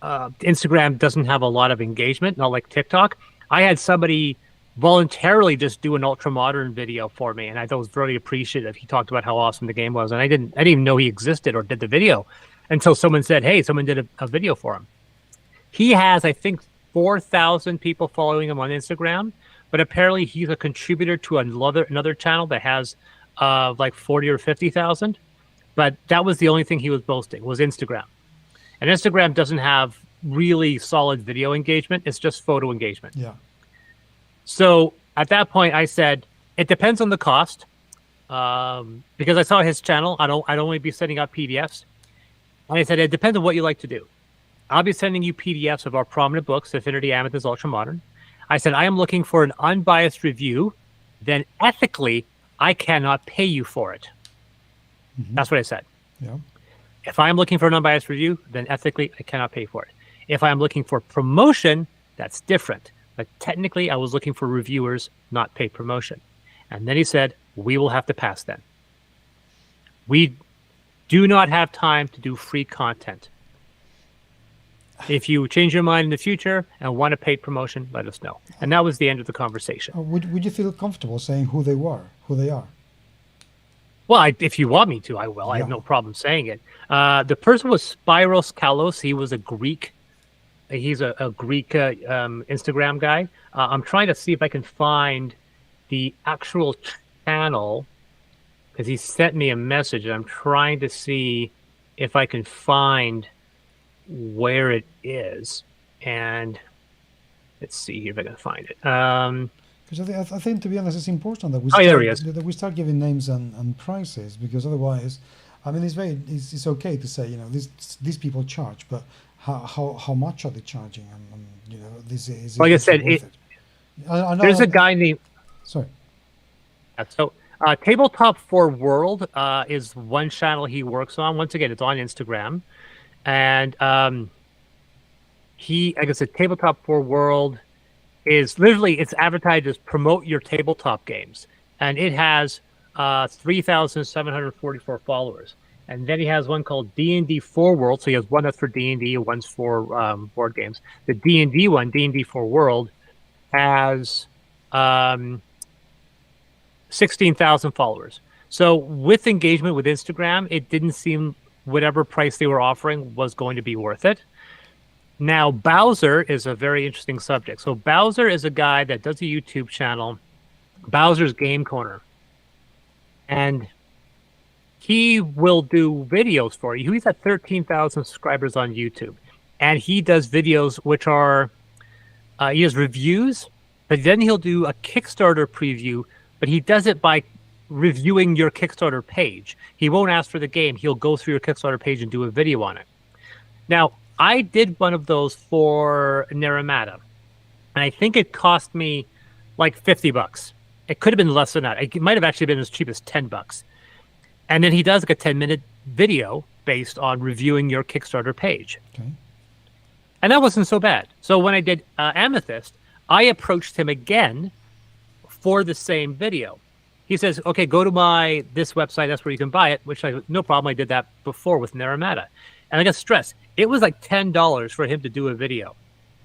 Instagram doesn't have a lot of engagement, not like TikTok. I had somebody voluntarily just do an ultra modern video for me, and I thought it was very appreciative. He talked about how awesome the game was, and I didn't even know he existed or did the video until someone said, "Hey, someone did a video for him." He has, I think, 4,000 people following him on Instagram, but apparently he's a contributor to another channel that has like 40 or 50,000. But that was the only thing he was boasting, was Instagram. And Instagram doesn't have really solid video engagement. It's just photo engagement. Yeah. So at that point, I said, it depends on the cost. Because I saw his channel, I'd only be sending out PDFs. And I said, it depends on what you like to do. I'll be sending you PDFs of our prominent books, Affinity, Amethyst, Ultramodern. I said, I am looking for an unbiased review then ethically, I cannot pay you for it. That's what I said. Yeah. If I'm looking for an unbiased review, then ethically, I cannot pay for it. If I'm looking for promotion, that's different. But technically, I was looking for reviewers, not paid promotion. And then he said, we will have to pass then. We do not have time to do free content. If you change your mind in the future and want a paid promotion, let us know. And that was the end of the conversation. Would you feel comfortable saying who they are? Well, if you want me to, I will. Yeah. I have no problem saying it. The person was Spyros Kalos. He was a Greek. He's a Greek Instagram guy. I'm trying to see if I can find the actual channel because he sent me a message. And I'm trying to see if I can find where it is. And let's see here if I can find it. Because I think, to be honest, it's important that we start giving names and prices, because otherwise, I mean, it's okay to say, these people charge, but how much are they charging? And this is like I said, there's a guy named. Sorry. So, Tabletop for World is one channel he works on. Once again, it's on Instagram, and like I said, Tabletop for World is literally, it's advertised as promote your tabletop games, and it has 3,744 followers. And then he has one called D&D 4 World. So he has one that's for D&D, and one's for board games. The D&D one, D&D 4 World, has 16,000 followers. So with engagement with Instagram, it didn't seem whatever price they were offering was going to be worth it. Now, Bowser is a very interesting subject. So Bowser is a guy that does a YouTube channel, Bowser's Game Corner. And he will do videos for you. He's at 13,000 subscribers on YouTube. And he does videos which are, he does reviews, but then he'll do a Kickstarter preview, but he does it by reviewing your Kickstarter page. He won't ask for the game. He'll go through your Kickstarter page and do a video on it. Now, I did one of those for Naramata, and I think it cost me like $50. It could have been less than that. It might have actually been as cheap as $10. And then he does like a 10-minute video based on reviewing your Kickstarter page. Okay. And that wasn't so bad. So when I did Amethyst, I approached him again for the same video. He says, okay, go to this website. That's where you can buy it, which no problem. I did that before with Naramata. And I got stressed. It was like $10 for him to do a video.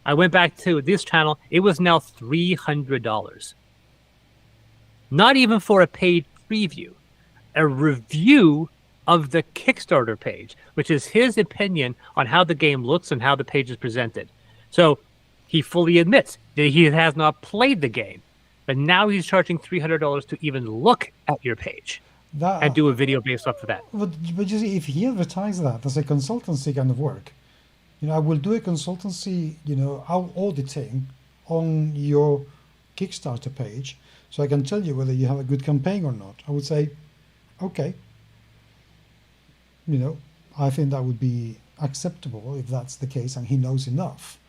I went back to this channel. It was now $300. Not even for a paid preview. A review of the Kickstarter page, which is his opinion on how the game looks and how the page is presented. So he fully admits that he has not played the game, but now he's charging $300 to even look at your page and do a video based off of that. But you see, if he advertised that as a consultancy kind of work, I will do a consultancy, auditing on your Kickstarter page, so I can tell you whether you have a good campaign or not. I would say, okay, I think that would be acceptable if that's the case, and he knows enough.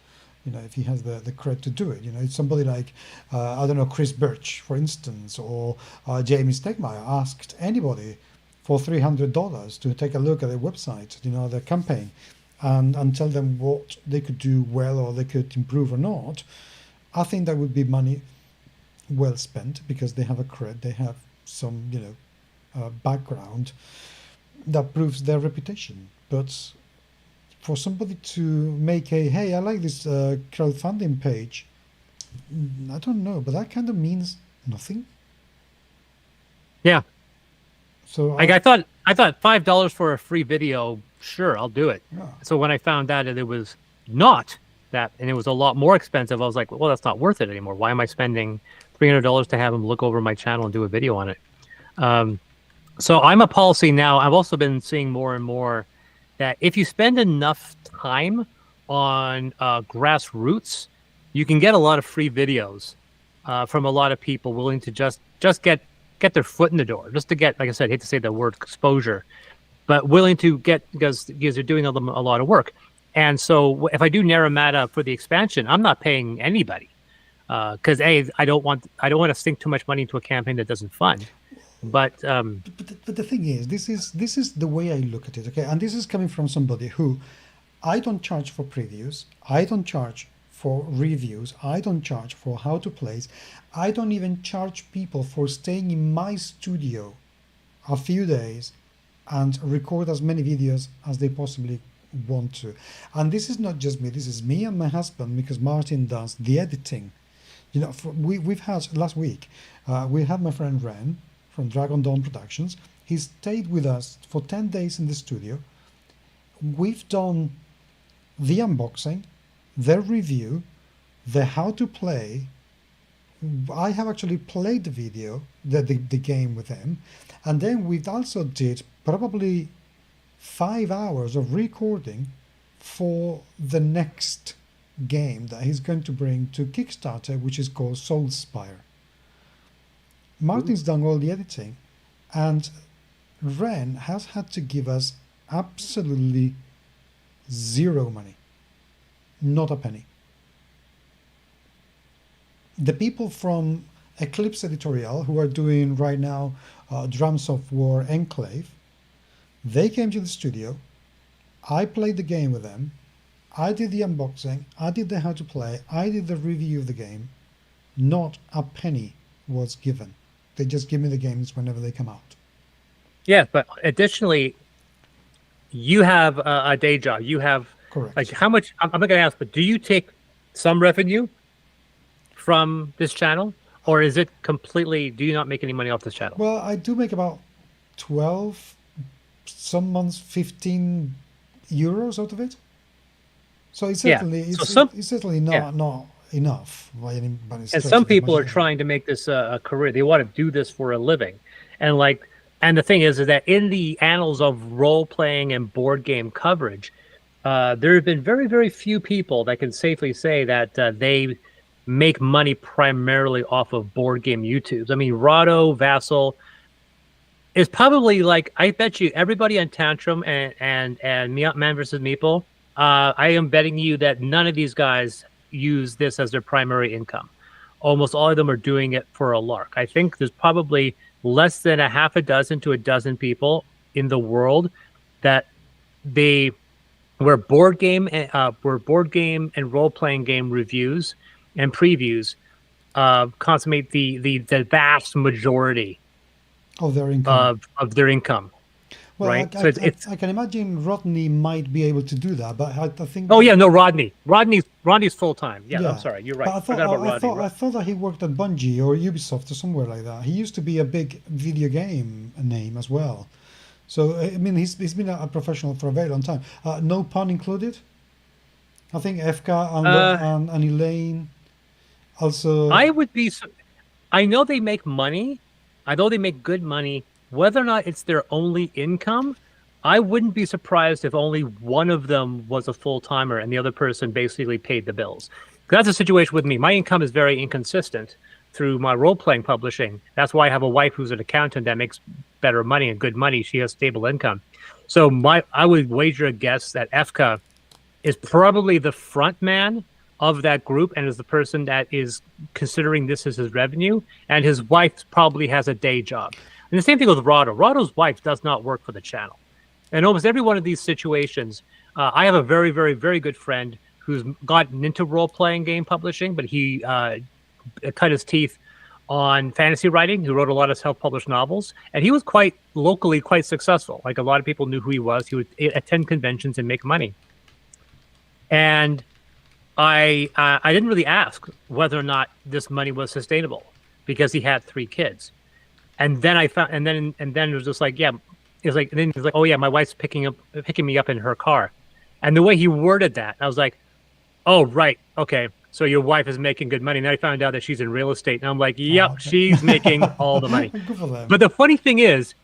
If he has the cred to do it. It's somebody like, I don't know, Chris Birch, for instance, or Jamie Stegmaier asked anybody for $300 to take a look at their website, their campaign, and tell them what they could do well or they could improve or not. I think that would be money well spent, because they have a cred, they have some, background that proves their reputation. But for somebody to make hey, I like this crowdfunding page, I don't know, but that kind of means nothing. Yeah. So I thought $5 for a free video, sure, I'll do it. Yeah. So when I found out that it was not that, and it was a lot more expensive, I was like, well, that's not worth it anymore. Why am I spending $300 to have him look over my channel and do a video on it? So I'm a policy now. I've also been seeing more and more that if you spend enough time on grassroots, you can get a lot of free videos from a lot of people willing to just get their foot in the door, just to get, like I said, I hate to say the word exposure, but willing to get, because they're doing a lot of work. And so if I do Naramata for the expansion, I'm not paying anybody. because I don't want to sink too much money into a campaign that doesn't fund. But But the thing is, this is the way I look at it. Okay, and this is coming from somebody who I don't charge for previews. I don't charge for reviews. I don't charge for how to plays. I don't even charge people for staying in my studio a few days and record as many videos as they possibly want to. And this is not just me. This is me and my husband, because Martin does the editing. You know, we've had last week, we had my friend Ren from Dragon Dawn Productions. He stayed with us for 10 days in the studio. We've done the unboxing, the review, the how to play. I have actually played the video, the game with him. And then we also did probably 5 hours of recording for the next game that he's going to bring to Kickstarter, which is called Soulspire. Martin's done all the editing, and Ren has had to give us absolutely zero money, not a penny. The people from Eclipse Editorial, who are doing right now Drums of War Enclave, they came to the studio. I played the game with them. I did the unboxing. I did the how to play. I did the review of the game. Not a penny was given. They just give me the games whenever they come out. yeah, but additionally, you have a day job. You have Correct. like how much? I'm not going to ask, but do you take some revenue from this channel, or is it completely? Do you not make any money off this channel? Well, I do make about 12, some months 15 euros out of it. So it's certainly it's certainly not enough by anybody's And stretch some of the people are imagination. trying to make this a career. They want to do this for a living, and the thing is that in the annals of role playing and board game coverage, there have been very, very few people that can safely say that they make money primarily off of board game YouTubes. I mean, Rado, Vassal is probably I bet you everybody on Tantrum and Man vs. Meeple. I am betting you that none of these guys use this as their primary income. Almost all of them are doing it for a lark. I think there's probably less than a half a dozen to a dozen people in the world that where board game and role playing game reviews and previews consummate the vast majority of their income. of their income. Well, right. I can imagine Rodney might be able to do that, but I think. Oh yeah, no, Rodney's full time. Yeah, I'm sorry, you're right. But I thought that he worked at Bungie or Ubisoft or somewhere like that. He used to be a big video game name as well. So I mean, he's been a professional for a very long time. No pun included. I think FK and Elaine also. I know they make money. I know they make good money. Whether or not it's their only income, I wouldn't be surprised if only one of them was a full-timer and the other person basically paid the bills. That's a situation with me. My income is very inconsistent through my role-playing publishing. That's why I have a wife who's an accountant that makes better money and good money. She has stable income. So I would wager a guess that Efka is probably the front man of that group and is the person that is considering this as his revenue, and his wife probably has a day job. And the same thing with Rado. Rado's wife does not work for the channel. And almost every one of these situations, I have a very, very, very good friend who's gotten into role-playing game publishing, but he cut his teeth on fantasy writing, who wrote a lot of self-published novels. And he was quite locally quite successful. Like, a lot of people knew who he was. He would attend conventions and make money. And I didn't really ask whether or not this money was sustainable because he had 3 kids. And then I found, and then it was just like, yeah, it's like, and then he's like, oh yeah, my wife's picking me up in her car. And the way he worded that, I was like, oh, right. Okay. So your wife is making good money. And then I found out that she's in real estate. And I'm like, yep, okay. She's making all the money. Good for them. But the funny thing is,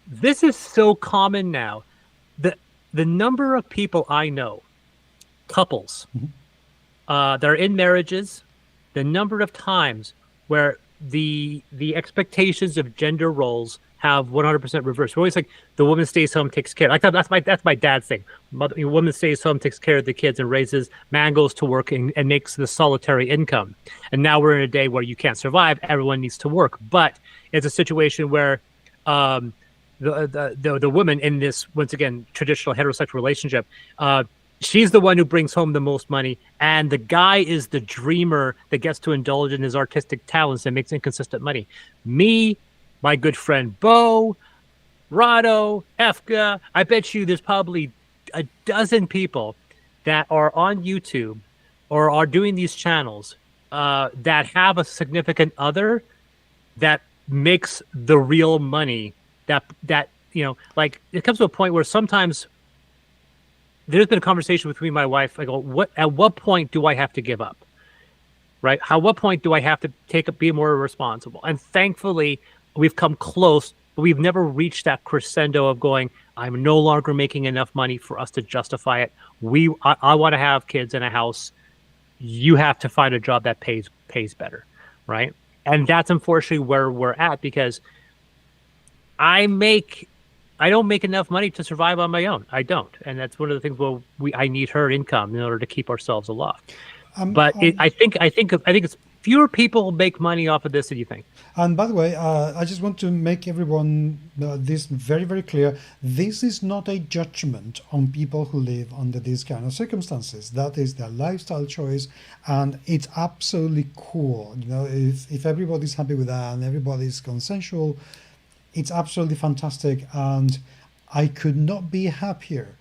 this is so common now. The number of people I know, couples, that are in marriages, the number of times where the expectations of gender roles have 100% reverse. We're always like the woman stays home, takes care. Like that's my dad's thing. Woman stays home, takes care of the kids, and raises, man goes to work and makes the solitary income. And now we're in a day where you can't survive. Everyone needs to work, but it's a situation where the woman in this, once again, traditional heterosexual relationship, she's the one who brings home the most money, and the guy is the dreamer that gets to indulge in his artistic talents and makes inconsistent money. Me, my good friend Bo, Rado, Efka, I bet you there's probably a dozen people that are on YouTube or are doing these channels that have a significant other that makes the real money. That like it comes to a point where sometimes there's been a conversation between my wife. I go, at what point do I have to give up? Right? What point do I have to be more responsible? And thankfully, we've come close, but we've never reached that crescendo of going, I'm no longer making enough money for us to justify it. I want to have kids in a house. You have to find a job that pays better, right? And that's unfortunately where we're at, because I don't make enough money to survive on my own. I don't, and that's one of the things. Well, I need her income in order to keep ourselves aloft. But I think it's fewer people make money off of this than you think. And by the way, I just want to make everyone this very, very clear. This is not a judgment on people who live under these kind of circumstances. That is their lifestyle choice, and it's absolutely cool. If everybody's happy with that and everybody's consensual, it's absolutely fantastic, and I could not be happier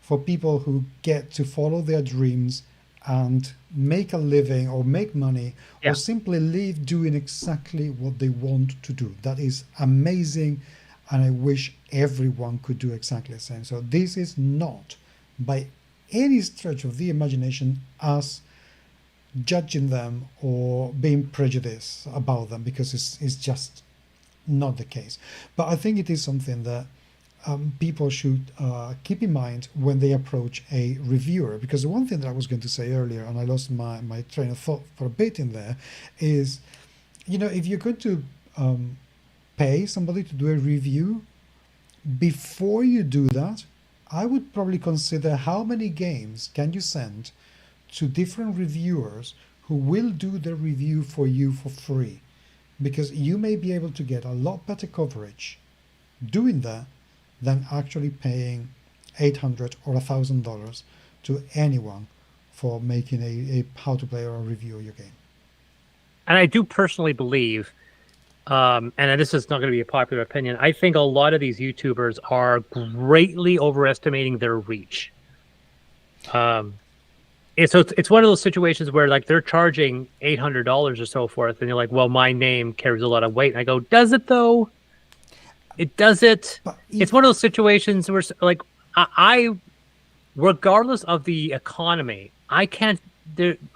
for people who get to follow their dreams and make a living or make money or simply live doing exactly what they want to do. That is amazing, and I wish everyone could do exactly the same. So this is not by any stretch of the imagination us judging them or being prejudiced about them, because it's just not the case. But I think it is something that people should keep in mind when they approach a reviewer, because the one thing that I was going to say earlier, and I lost my train of thought for a bit in there, is if you're going to pay somebody to do a review, before you do that, I would probably consider how many games can you send to different reviewers who will do the review for you for free, because you may be able to get a lot better coverage doing that than actually paying $800 or $1,000 to anyone for making a how to play or a review of your game. And I do personally believe, and this is not going to be a popular opinion, I think a lot of these YouTubers are greatly overestimating their reach. It's one of those situations where like they're charging $800 or so forth, and you're like, well, my name carries a lot of weight. And I go, does it though? It does it. It's one of those situations where like I regardless of the economy, I can't.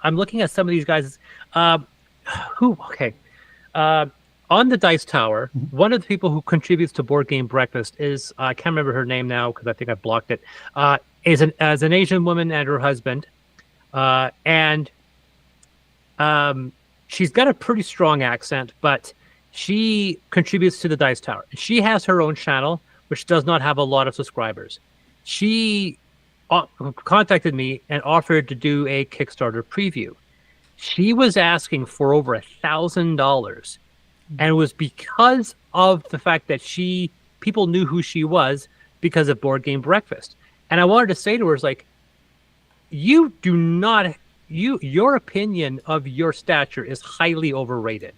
I'm looking at some of these guys. On the Dice Tower, one of the people who contributes to Board Game Breakfast is I can't remember her name now because I think I blocked it. Is an Asian woman and her husband. And she's got a pretty strong accent, but she contributes to the Dice Tower. She has her own channel, which does not have a lot of subscribers. She contacted me and offered to do a Kickstarter preview. She was asking for over $1,000, and it was because of the fact that people knew who she was because of Board Game Breakfast. And I wanted to say to her, it's like, your opinion of your stature is highly overrated.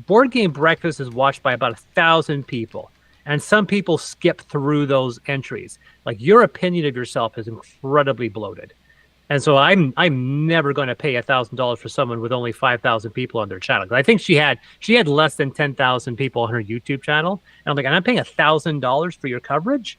Board Game Breakfast is watched by about 1,000 people, and some people skip through those entries. Like, your opinion of yourself is incredibly bloated. And so I'm never going to pay $1,000 for someone with only 5,000 people on their channel. I think she had less than 10,000 people on her YouTube channel. And I'm like, and I'm paying $1,000 for your coverage?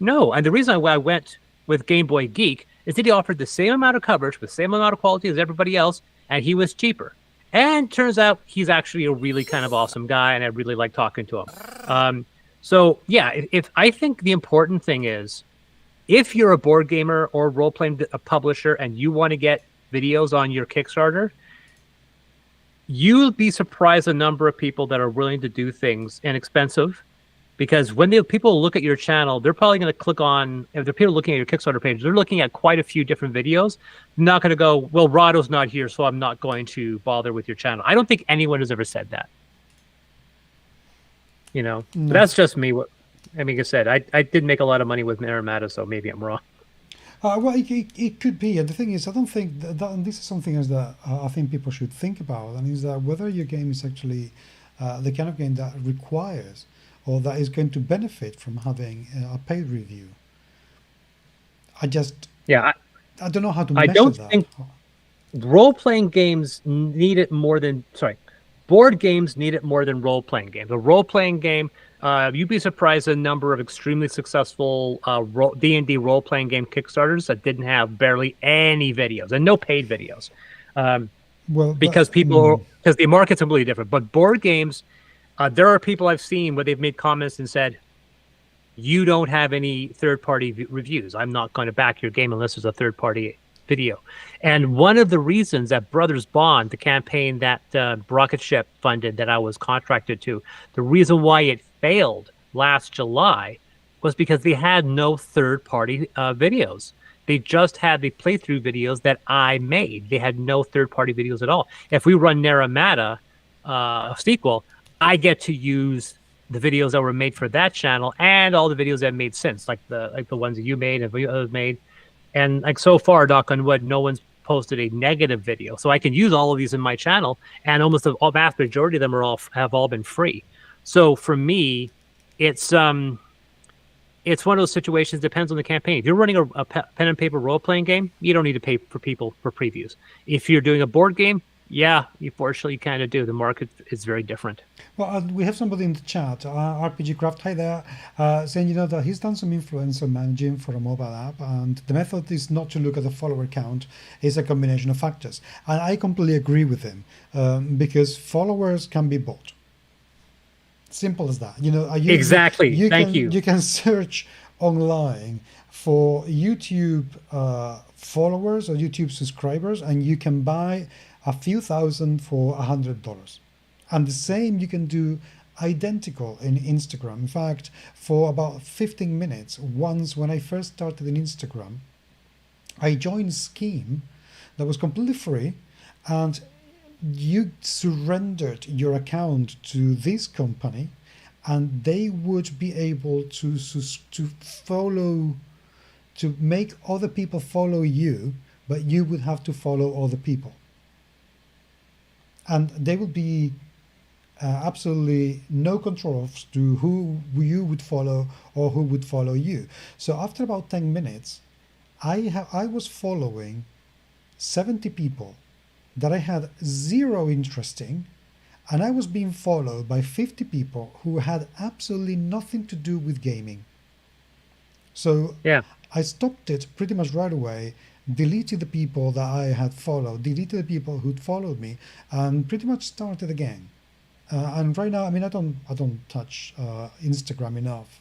No. And the reason why I went with Game Boy Geek is that he offered the same amount of coverage with the same amount of quality as everybody else, and he was cheaper. And turns out he's actually a really kind of awesome guy, and I really like talking to him. So yeah, if I think the important thing is, if you're a board gamer or role-playing publisher and you want to get videos on your Kickstarter, you'll be surprised the number of people that are willing to do things inexpensive. Because when people look at your channel, they're probably going to click on, if the people looking at your Kickstarter page, they're looking at quite a few different videos. They're not going to go, well, Rado's not here, so I'm not going to bother with your channel. I don't think anyone has ever said that. No. That's just me. I mean, like I said, I did make a lot of money with Naramata, so maybe I'm wrong. Well, it could be. And the thing is, I don't think that and this is something else that I think people should think about, and is that whether your game is actually the kind of game that requires or that is going to benefit from having a paid review. I don't know how to measure that. I don't think role-playing games need it more than, board games need it more than role-playing games. A role-playing game, you'd be surprised the number of extremely successful D&D role-playing game Kickstarters that didn't have barely any videos and no paid videos. Because the market's completely different. But board games, there are people I've seen where they've made comments and said, you don't have any third-party reviews. I'm not going to back your game unless there's a third-party video. And one of the reasons that Brothers Bond, the campaign that Rocket Ship funded that I was contracted to, the reason why it failed last July was because they had no third-party videos. They just had the playthrough videos that I made. They had no third-party videos at all. If we run Naramata sequel, I get to use the videos that were made for that channel and all the videos that made sense, like the ones that you made and others made. And like so far, knock on wood, no one's posted a negative video. So I can use all of these in my channel, and almost the vast majority of them have all been free. So for me, it's one of those situations, depends on the campaign. If you're running a pen and paper role-playing game, you don't need to pay for people for previews. If you're doing a board game, yeah, you fortunately kind of do. The market is very different. Well, we have somebody in the chat, RPG Craft, hi there, saying that he's done some influencer managing for a mobile app, and the method is not to look at the follower count, it's a combination of factors. And I completely agree with him, because followers can be bought. Simple as that. Exactly. Thank you. You can search online for YouTube followers or YouTube subscribers, and you can buy a few thousand for $100. And the same you can do identical in Instagram. In fact, for about 15 minutes, once when I first started in Instagram, I joined a scheme that was completely free, and you surrendered your account to this company, and they would be able to follow, to make other people follow you, but you would have to follow other people. And there will be absolutely no control as to who you would follow or who would follow you. So after about 10 minutes, I was following 70 people that I had zero interest in, and I was being followed by 50 people who had absolutely nothing to do with gaming. So yeah, I stopped it pretty much right away, deleted the people that I had followed, deleted the people who'd followed me, and pretty much started again. And right now, I mean, I don't touch Instagram enough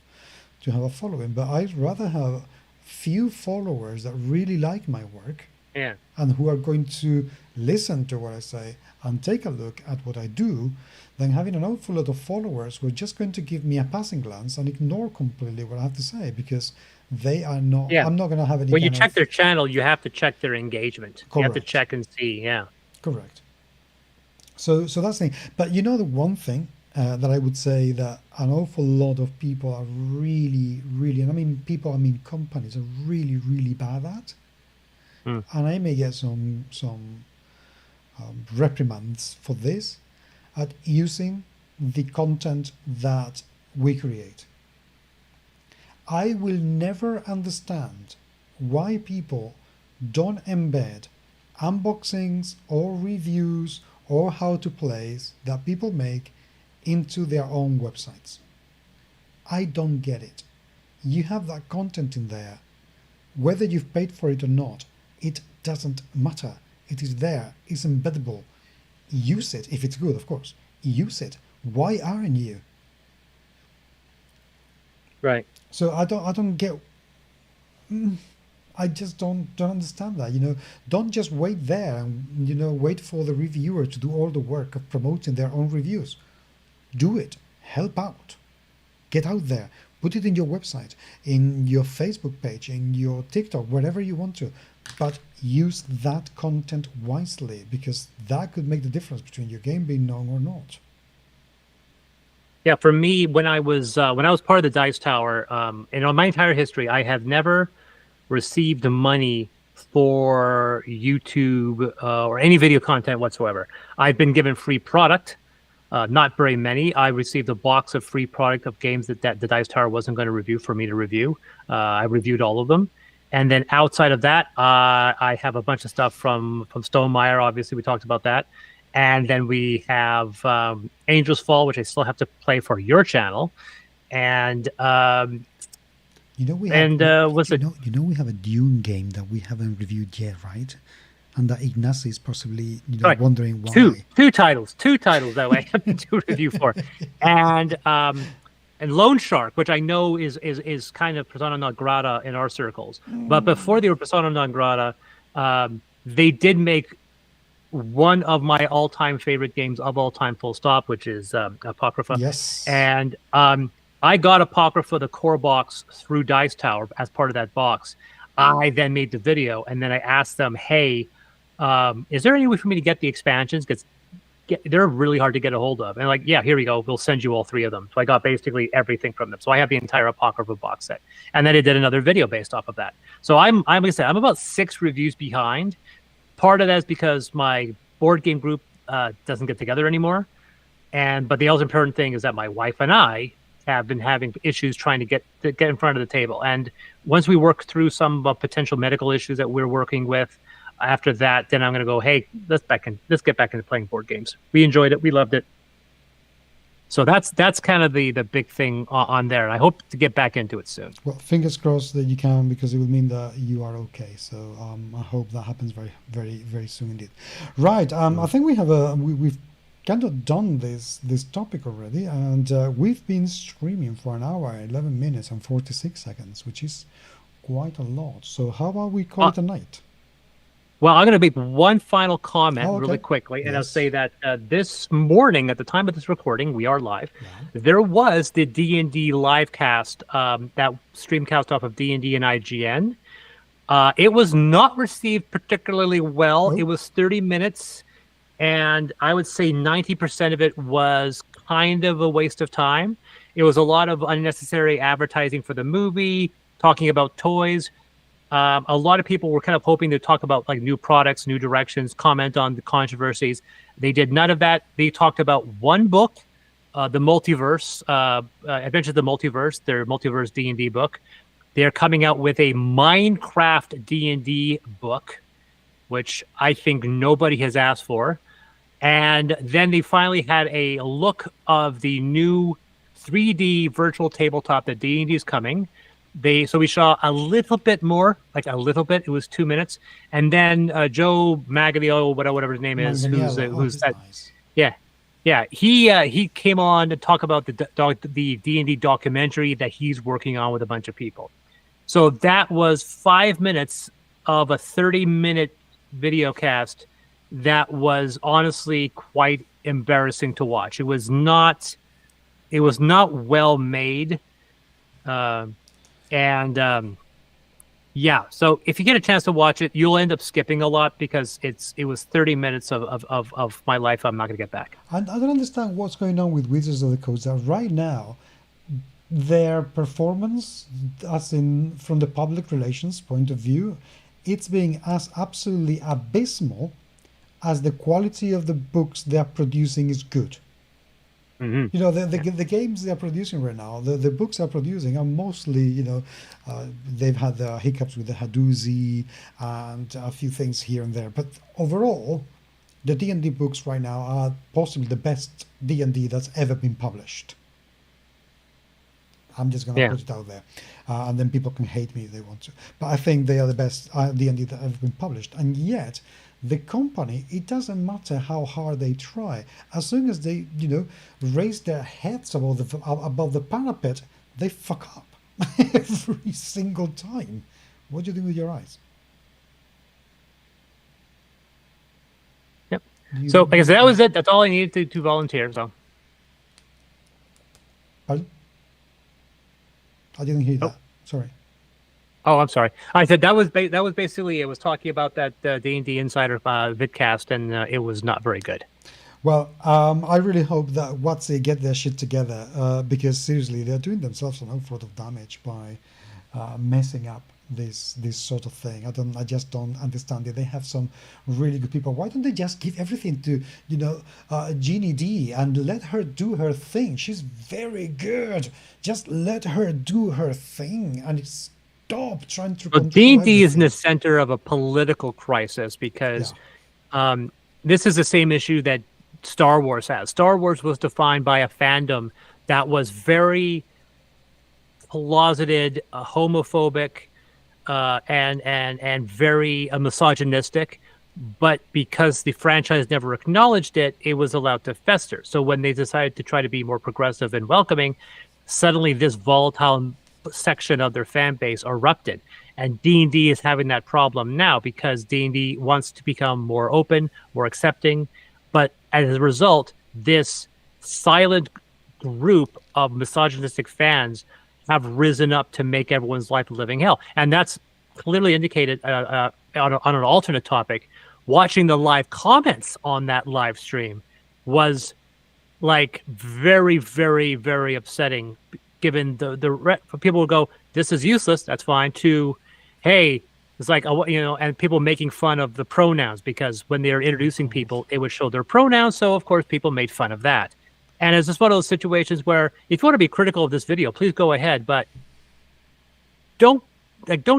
to have a following, but I'd rather have few followers that really like my work, yeah, and who are going to listen to what I say and take a look at what I do, than having an awful lot of followers who are just going to give me a passing glance and ignore completely what I have to say, because they are not. Yeah. I'm not going to have any. When you check their channel, you have to check their engagement. Correct. You have to check and see. Yeah. Correct. So that's the thing. But the one thing that I would say that an awful lot of people are really, and I mean companies are really, really bad at, and I may get some reprimands for this, at using the content that we create. I will never understand why people don't embed unboxings or reviews or how to plays that people make into their own websites. I don't get it. You have that content in there. Whether you've paid for it or not, it doesn't matter. It is there. It's embeddable. Use it if it's good, of course. Use it. Why aren't you? Right. So I don't get. I just don't understand that. Don't just wait there and wait for the reviewer to do all the work of promoting their own reviews. Do it. Help out. Get out there. Put it in your website, in your Facebook page, in your TikTok, wherever you want to. But use that content wisely, because that could make the difference between your game being known or not. Yeah, for me, when I was part of the Dice Tower, and on my entire history, I have never received money for YouTube or any video content whatsoever. I've been given free product, not very many. I received a box of free product of games that the Dice Tower wasn't going to review for me to review. I reviewed all of them. And then outside of that, I have a bunch of stuff from Stonemeyer. Obviously, we talked about that. And then we have Angels Fall, which I still have to play for your channel. And we have we have a Dune game that we haven't reviewed yet, right? And that Ignacy is possibly wondering why. Two titles that I have to review for, and Lone Shark, which I know is kind of persona non grata in our circles. But before they were persona non grata, they did make one of my all-time favorite games of all time, full stop, which is Apocrypha. Yes. And I got Apocrypha, the core box, through Dice Tower as part of that box. I then made the video, and then I asked them, hey, is there any way for me to get the expansions? Because they're really hard to get a hold of. And like, yeah, here we go. We'll send you all three of them. So I got basically everything from them. So I have the entire Apocrypha box set. And then I did another video based off of that. So I'm like I said, I'm about 6 reviews behind. Part of that is because my board game group doesn't get together anymore. But the most important thing is that my wife and I have been having issues trying to get in front of the table. And once we work through some potential medical issues that we're working with, after that, then I'm going to go, hey, let's get back into playing board games. We enjoyed it. We loved it. So that's kind of the big thing on there. I hope to get back into it soon. Well, fingers crossed that you can, because it will mean that you are okay. So I hope that happens very, very, very soon indeed. Right. I think we've kind of done this topic already, and we've been streaming for 1 hour, 11 minutes and 46 seconds, which is quite a lot. So how about we call it a night? Well, I'm going to make one final comment really quickly, and I'll say that this morning, at the time of this recording, we are live. Yeah. There was the D&D live cast, that streamcast off of D&D and IGN. It was not received particularly well. Nope. It was 30 minutes, and I would say 90% of it was kind of a waste of time. It was a lot of unnecessary advertising for the movie, talking about toys. A lot of people were kind of hoping to talk about like new products, new directions, comment on the controversies. They did none of that. They talked about one book, the Multiverse, Adventures of the Multiverse, their Multiverse D&D book. They're coming out with a Minecraft D&D book, which I think nobody has asked for. And then they finally had a look of the new 3D virtual tabletop that D&D is coming. So we saw a little bit more, like a little bit. It was 2 minutes, and then Joe Magadio, whatever his name is, who's that? Nice. Yeah. He came on to talk about the D&D documentary that he's working on with a bunch of people. So that was 5 minutes of a 30-minute video cast that was honestly quite embarrassing to watch. It was not well made. So if you get a chance to watch it, you'll end up skipping a lot, because it was 30 minutes of my life I'm not going to get back. I don't understand what's going on with Wizards of the Coast. That right now, their performance, as in from the public relations point of view, it's being as absolutely abysmal as the quality of the books they're producing is good. Mm-hmm. The games they're producing right now, the books they're producing are mostly, they've had the hiccups with the Haduzi and a few things here and there. But overall, the D&D books right now are possibly the best D&D that's ever been published. I'm just going to put it out there. And then people can hate me if they want to. But I think they are the best D&D that have been published. And yet, the company, it doesn't matter how hard they try. As soon as they, raise their heads above the parapet, they fuck up every single time. What do you do with your eyes? Yep. Do So, like I said, that was you, it. That's all I needed to volunteer. So, pardon? I didn't hear oh, that. Sorry. oh, I'm sorry. I said that was that was basically it. Was talking about that D&D Insider vidcast, and it was not very good. Well, I really hope that Watsy get their shit together because seriously, they're doing themselves an awful lot of damage by messing up this sort of thing. I just don't understand it. They have some really good people. Why don't they just give everything to Jeannie D and let her do her thing? She's very good. Just let her do her thing and stop trying to Well, control D&D is in everything. the center of a political crisis Yeah. because this is the same issue that Star Wars has. Star Wars was defined by a fandom that was very closeted, homophobic, and very misogynistic. But because the franchise never acknowledged it, it was allowed to fester. So when they decided to try to be more progressive and welcoming, suddenly this volatile section of their fan base erupted. And D&D is having that problem now because D&D wants to become more open, more accepting. But as a result, this silent group of misogynistic fans have risen up to make everyone's life a living hell. And that's clearly indicated on an alternate topic. Watching the live comments on that live stream was like very, very, very upsetting, given people will go, this is useless, that's fine, to, hey, it's like, and people making fun of the pronouns because when they were introducing people, it would show their pronouns. So, of course, people made fun of that. And it's just one of those situations where if you want to be critical of this video, please go ahead, but don't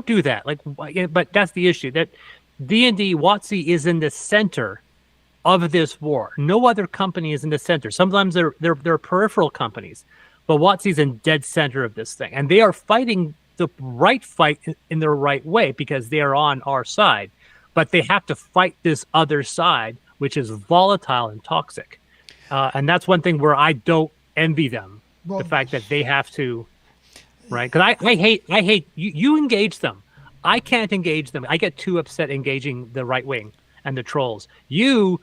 do that. But that's the issue. That D&D WotC is in the center of this war. No other company is in the center. Sometimes they're peripheral companies, but WotC is in dead center of this thing, and they are fighting the right fight in the right way because they are on our side, but they have to fight this other side, which is volatile and toxic. And that's one thing where I don't envy them, the fact that they have to, right? Because I hate you engage them. I can't engage them. I get too upset engaging the right wing and the trolls. You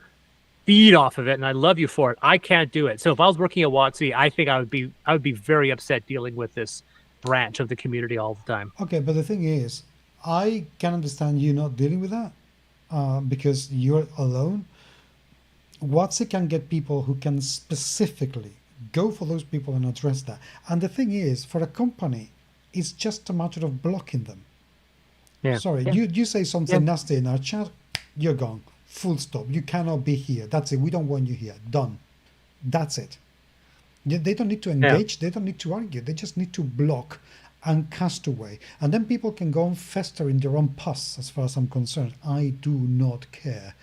feed off of it, and I love you for it. I can't do it. So if I was working at WotC, I think I would be very upset dealing with this branch of the community all the time. Okay, but the thing is, I can understand you not dealing with that because you're alone. WotC can get people who can specifically go for those people and address that. And the thing is, for a company, it's just a matter of blocking them. Yeah. Sorry, yeah. you say something nasty in our chat, you're gone. Full stop. You cannot be here. That's it. We don't want you here. Done. That's it. They don't need to engage. They don't need to argue. They just need to block and cast away. And then people can go and fester in their own pus, as far as I'm concerned. I do not care.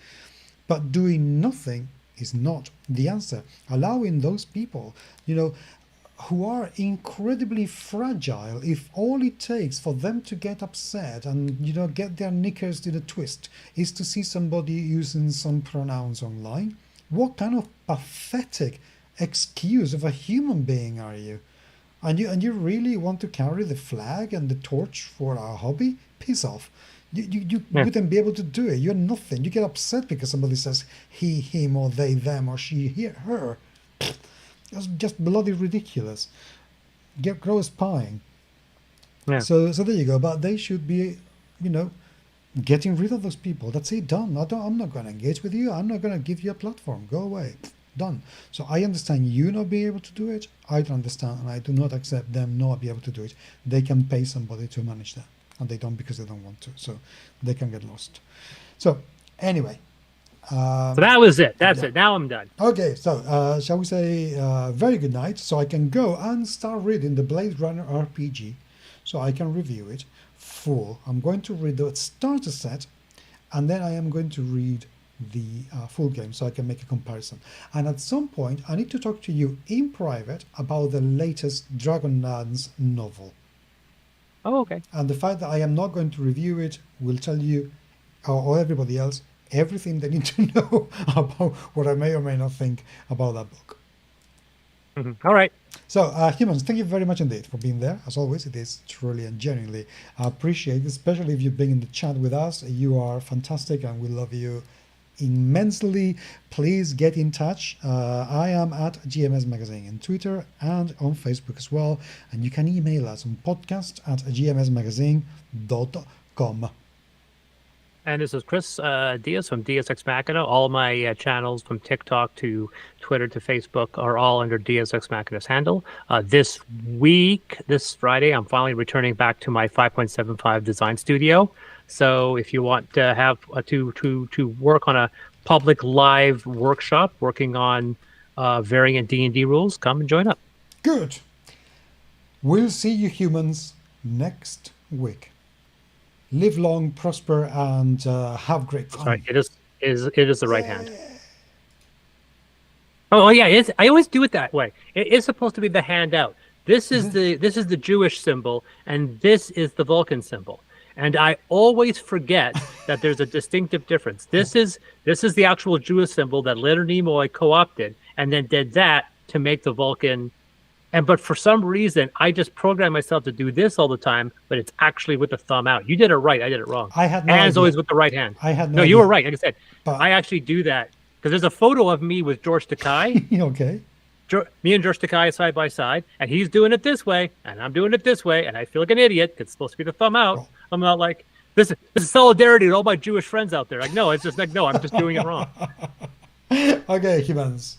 But doing nothing is not the answer. Allowing those people, who are incredibly fragile, if all it takes for them to get upset and, get their knickers in a twist is to see somebody using some pronouns online, what kind of pathetic excuse of a human being are you? And you really want to carry the flag and the torch for our hobby? Piss off. You wouldn't be able to do it. You're nothing. You get upset because somebody says he, him, or they, them, or she, he, her. That's just bloody ridiculous. Grow a spine. Yeah. So there you go. But they should be, getting rid of those people. That's it. Done. I'm not going to engage with you. I'm not going to give you a platform. Go away. Done. So I understand you not being able to do it. I don't understand, and I do not accept them not be able to do it. They can pay somebody to manage that, and they don't because they don't want to. So they can get lost. So anyway. So that was it. That's it. Now I'm done. Okay, so shall we say very good night, so I can go and start reading the Blade Runner RPG, so I can review it full. I'm going to read the starter set, and then I am going to read the full game, so I can make a comparison. And at some point, I need to talk to you in private about the latest Dragonlance novel. Oh, okay. And the fact that I am not going to review it will tell you, or everybody else, everything they need to know about what I may or may not think about that book. All right. So, humans, thank you very much indeed for being there. As always, it is truly and genuinely appreciated, especially if you've been in the chat with us. You are fantastic and we love you immensely. Please get in touch. I am at GMS Magazine on Twitter and on Facebook as well. And you can email us on podcast@gmsmagazine.com. And this is Chris Diaz from DSX Machina. All my channels from TikTok to Twitter to Facebook are all under DSX Machina's handle. This Friday, I'm finally returning back to my 5.75 design studio. So if you want to have to work on a public live workshop working on variant D&D rules, come and join up. Good. We'll see you humans next week. Live long, prosper, and have great fun. Sorry, it is the right hand. Oh yeah, I always do it that way. It is supposed to be the hand out. This is the Jewish symbol, and this is the Vulcan symbol. And I always forget that there's a distinctive difference. This is the actual Jewish symbol that Leonard Nimoy co-opted, and then did that to make the Vulcan. But for some reason, I just programmed myself to do this all the time, but it's actually with the thumb out. You did it right. I did it wrong. I had no Hands idea. always with the right hand. I had no idea. You were right. Like I said, But- I actually do that because there's a photo of me with George Takei. Okay. Me and George Takei side by side, and he's doing it this way, and I'm doing it this way, and I feel like an idiot because it's supposed to be the thumb out. Oh. I'm not like, this is solidarity to all my Jewish friends out there. Like, no, it's just like, no, I'm just doing it wrong. Okay, humans.